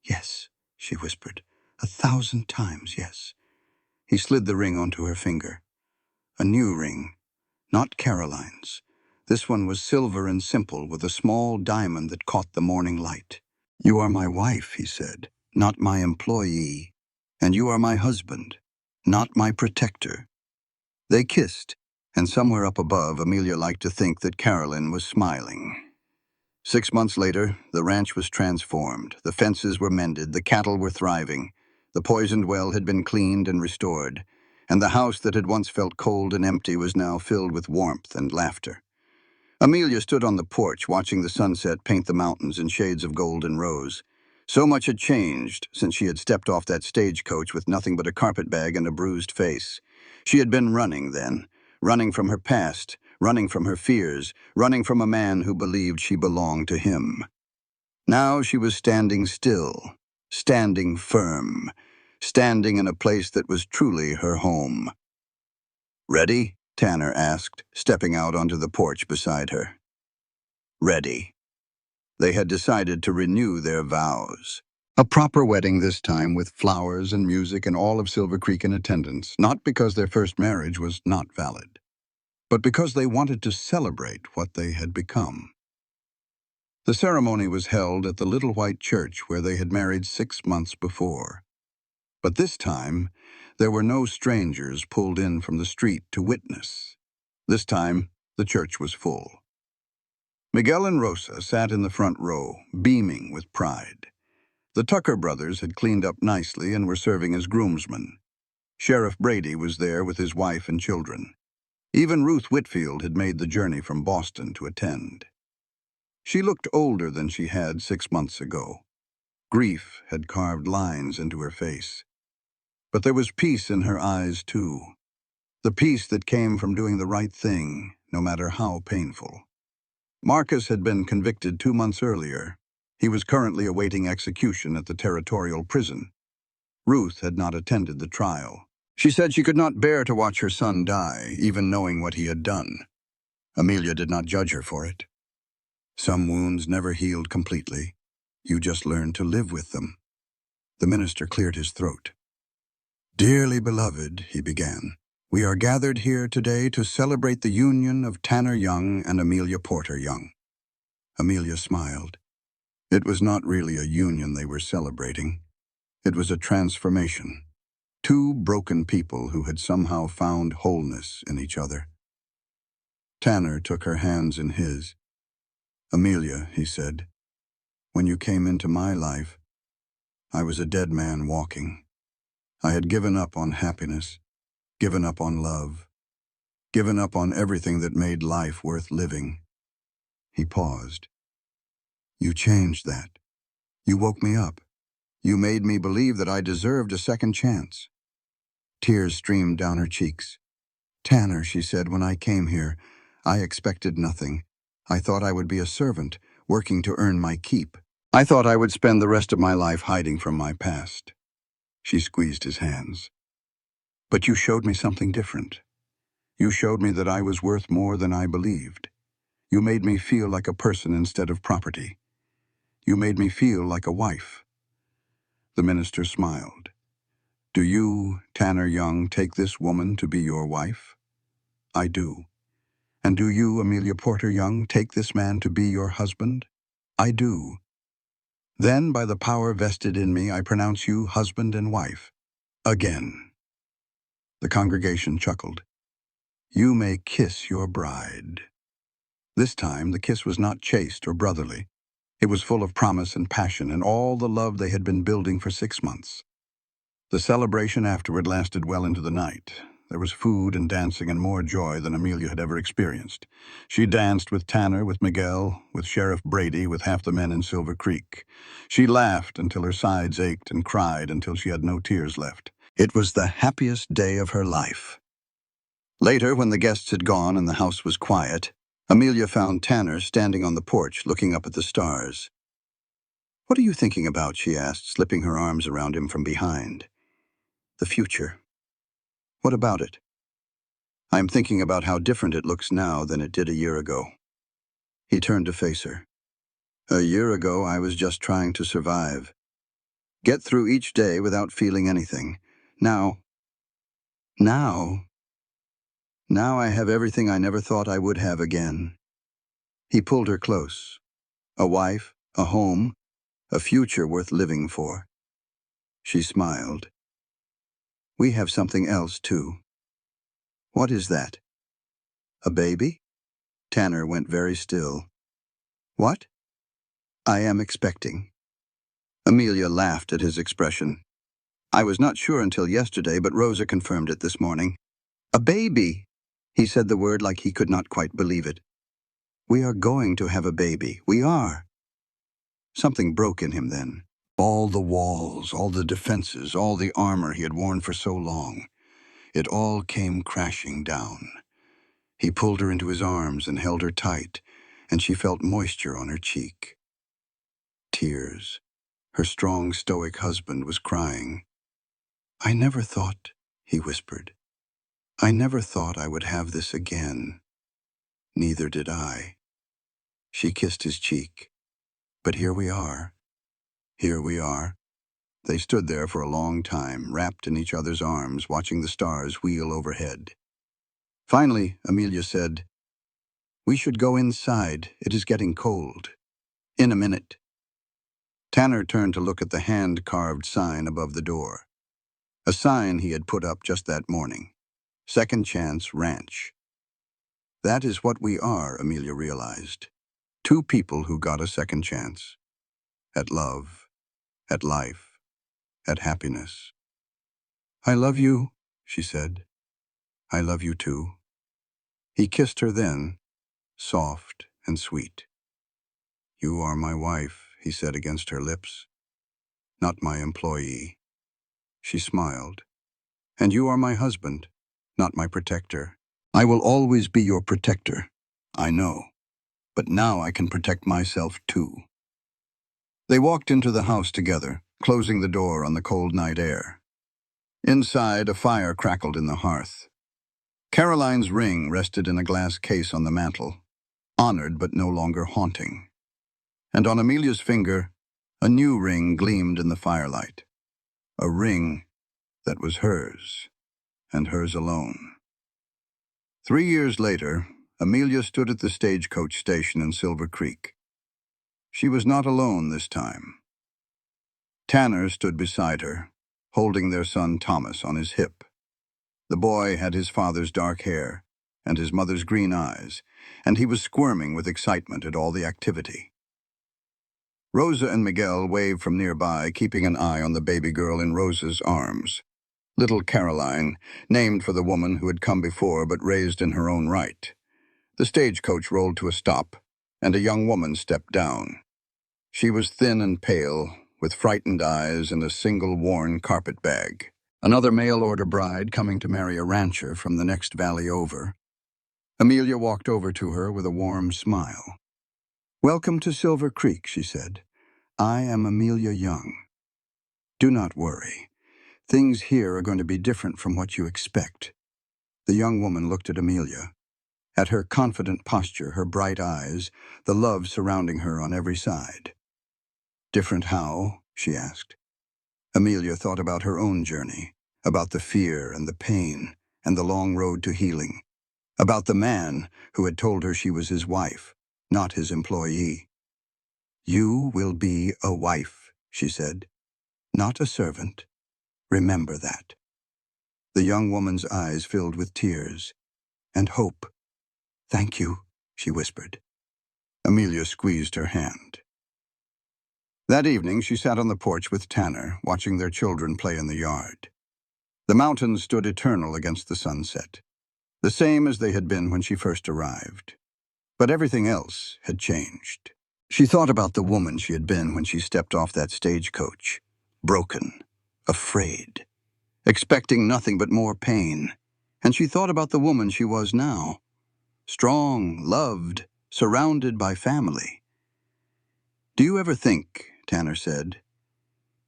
Yes, she whispered, 1,000 times yes. He slid the ring onto her finger. A new ring, not Caroline's. This one was silver and simple with a small diamond that caught the morning light. You are my wife, he said, not my employee. And you are my husband, not my protector. They kissed, and somewhere up above, Amelia liked to think that Caroline was smiling. 6 months later, the ranch was transformed. The fences were mended, the cattle were thriving. The poisoned well had been cleaned and restored, and the house that had once felt cold and empty was now filled with warmth and laughter. Amelia stood on the porch watching the sunset paint the mountains in shades of gold and rose. So much had changed since she had stepped off that stagecoach with nothing but a carpetbag and a bruised face. She had been running then, running from her past, running from her fears, running from a man who believed she belonged to him. Now she was standing still, standing firm, standing in a place that was truly her home. Ready? Tanner asked, stepping out onto the porch beside her. Ready. They had decided to renew their vows. A proper wedding this time with flowers and music and all of Silver Creek in attendance, not because their first marriage was not valid, but because they wanted to celebrate what they had become. The ceremony was held at the little white church where they had married 6 months before. But this time, there were no strangers pulled in from the street to witness. This time, the church was full. Miguel and Rosa sat in the front row, beaming with pride. The Tucker brothers had cleaned up nicely and were serving as groomsmen. Sheriff Brady was there with his wife and children. Even Ruth Whitfield had made the journey from Boston to attend. She looked older than she had 6 months ago. Grief had carved lines into her face. But there was peace in her eyes, too. The peace that came from doing the right thing, no matter how painful. Marcus had been convicted 2 months earlier. He was currently awaiting execution at the territorial prison. Ruth had not attended the trial. She said she could not bear to watch her son die, even knowing what he had done. Amelia did not judge her for it. Some wounds never healed completely. You just learn to live with them. The minister cleared his throat. Dearly beloved, he began, we are gathered here today to celebrate the union of Tanner Young and Amelia Porter Young. Amelia smiled. It was not really a union they were celebrating. It was a transformation. 2 broken people who had somehow found wholeness in each other. Tanner took her hands in his. Amelia, he said, when you came into my life, I was a dead man walking. I had given up on happiness, given up on love, given up on everything that made life worth living. He paused. You changed that. You woke me up. You made me believe that I deserved a second chance. Tears streamed down her cheeks. Tanner, she said, when I came here, I expected nothing. I thought I would be a servant, working to earn my keep. I thought I would spend the rest of my life hiding from my past. She squeezed his hands. But you showed me something different. You showed me that I was worth more than I believed. You made me feel like a person instead of property. You made me feel like a wife. The minister smiled. Do you, Tanner Young, take this woman to be your wife? I do. And do you, Amelia Porter Young, take this man to be your husband? I do. Then, by the power vested in me, I pronounce you husband and wife. Again. The congregation chuckled. You may kiss your bride. This time, the kiss was not chaste or brotherly. It was full of promise and passion and all the love they had been building for 6 months. The celebration afterward lasted well into the night. There was food and dancing and more joy than Amelia had ever experienced. She danced with Tanner, with Miguel, with Sheriff Brady, with half the men in Silver Creek. She laughed until her sides ached and cried until she had no tears left. It was the happiest day of her life. Later, when the guests had gone and the house was quiet, Amelia found Tanner standing on the porch looking up at the stars. "What are you thinking about?" she asked, slipping her arms around him from behind. "The future." "What about it?" "I'm thinking about how different it looks now than it did a year ago." He turned to face her. "A year ago, I was just trying to survive. Get through each day without feeling anything. Now, now, now I have everything I never thought I would have again." He pulled her close. A wife, a home, a future worth living for. She smiled. "We have something else, too." "What is that?" "A baby?" Tanner went very still. "What?" "I am expecting." Amelia laughed at his expression. "I was not sure until yesterday, but Rosa confirmed it this morning." "A baby!" He said the word like he could not quite believe it. "We are going to have a baby. We are." Something broke in him then. All the walls, all the defenses, all the armor he had worn for so long. It all came crashing down. He pulled her into his arms and held her tight, and she felt moisture on her cheek. Tears. Her strong, stoic husband was crying. "I never thought," he whispered. "I never thought I would have this again." "Neither did I." She kissed his cheek. "But here we are. Here we are." They stood there for a long time, wrapped in each other's arms, watching the stars wheel overhead. Finally, Amelia said, "We should go inside. It is getting cold." "In a minute." Tanner turned to look at the hand-carved sign above the door. A sign he had put up just that morning. Second Chance Ranch. That is what we are, Amelia realized. Two people who got a second chance. At love, at life, at happiness. "I love you," she said. "I love you too." He kissed her then, soft and sweet. "You are my wife," he said against her lips. "Not my employee." She smiled. "And you are my husband, not my protector." "I will always be your protector, I know. But now I can protect myself too." They walked into the house together, closing the door on the cold night air. Inside, a fire crackled in the hearth. Caroline's ring rested in a glass case on the mantel, honored but no longer haunting. And on Amelia's finger, a new ring gleamed in the firelight. A ring that was hers, and hers alone. 3 years later, Amelia stood at the stagecoach station in Silver Creek. She was not alone this time. Tanner stood beside her, holding their son Thomas on his hip. The boy had his father's dark hair and his mother's green eyes, and he was squirming with excitement at all the activity. Rosa and Miguel waved from nearby, keeping an eye on the baby girl in Rosa's arms. Little Caroline, named for the woman who had come before but raised in her own right. The stagecoach rolled to a stop, and a young woman stepped down. She was thin and pale, with frightened eyes and a single worn carpet bag. Another mail-order bride coming to marry a rancher from the next valley over. Amelia walked over to her with a warm smile. "Welcome to Silver Creek," she said. "I am Amelia Young. Do not worry. Things here are going to be different from what you expect." The young woman looked at Amelia. At her confident posture, her bright eyes, the love surrounding her on every side. "Different how?" she asked. Amelia thought about her own journey, about the fear and the pain and the long road to healing, about the man who had told her she was his wife, not his employee. "You will be a wife," she said, "not a servant. Remember that." The young woman's eyes filled with tears and hope. "Thank you," she whispered. Amelia squeezed her hand. That evening, she sat on the porch with Tanner, watching their children play in the yard. The mountains stood eternal against the sunset, the same as they had been when she first arrived. But everything else had changed. She thought about the woman she had been when she stepped off that stagecoach, broken, afraid, expecting nothing but more pain. And she thought about the woman she was now, strong, loved, surrounded by family. "Do you ever think," Tanner said,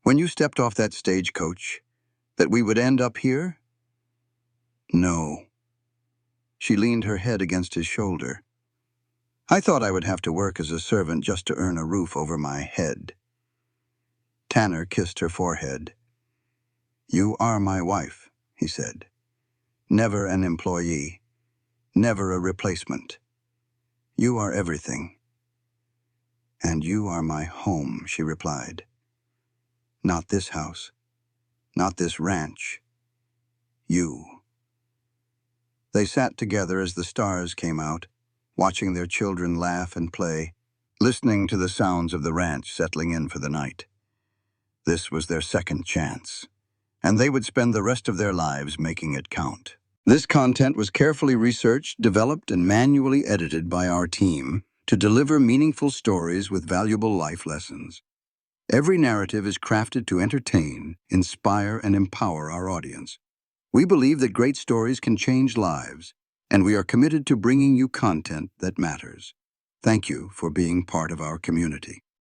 "when you stepped off that stagecoach, that we would end up here?" "No." She leaned her head against his shoulder. "I thought I would have to work as a servant just to earn a roof over my head." Tanner kissed her forehead. "You are my wife," he said. "Never an employee, never a replacement. You are everything." "And you are my home," she replied. "Not this house, not this ranch. You." They sat together as the stars came out, watching their children laugh and play, listening to the sounds of the ranch settling in for the night. This was their second chance, and they would spend the rest of their lives making it count. This content was carefully researched, developed, and manually edited by our team to deliver meaningful stories with valuable life lessons. Every narrative is crafted to entertain, inspire, and empower our audience. We believe that great stories can change lives, and we are committed to bringing you content that matters. Thank you for being part of our community.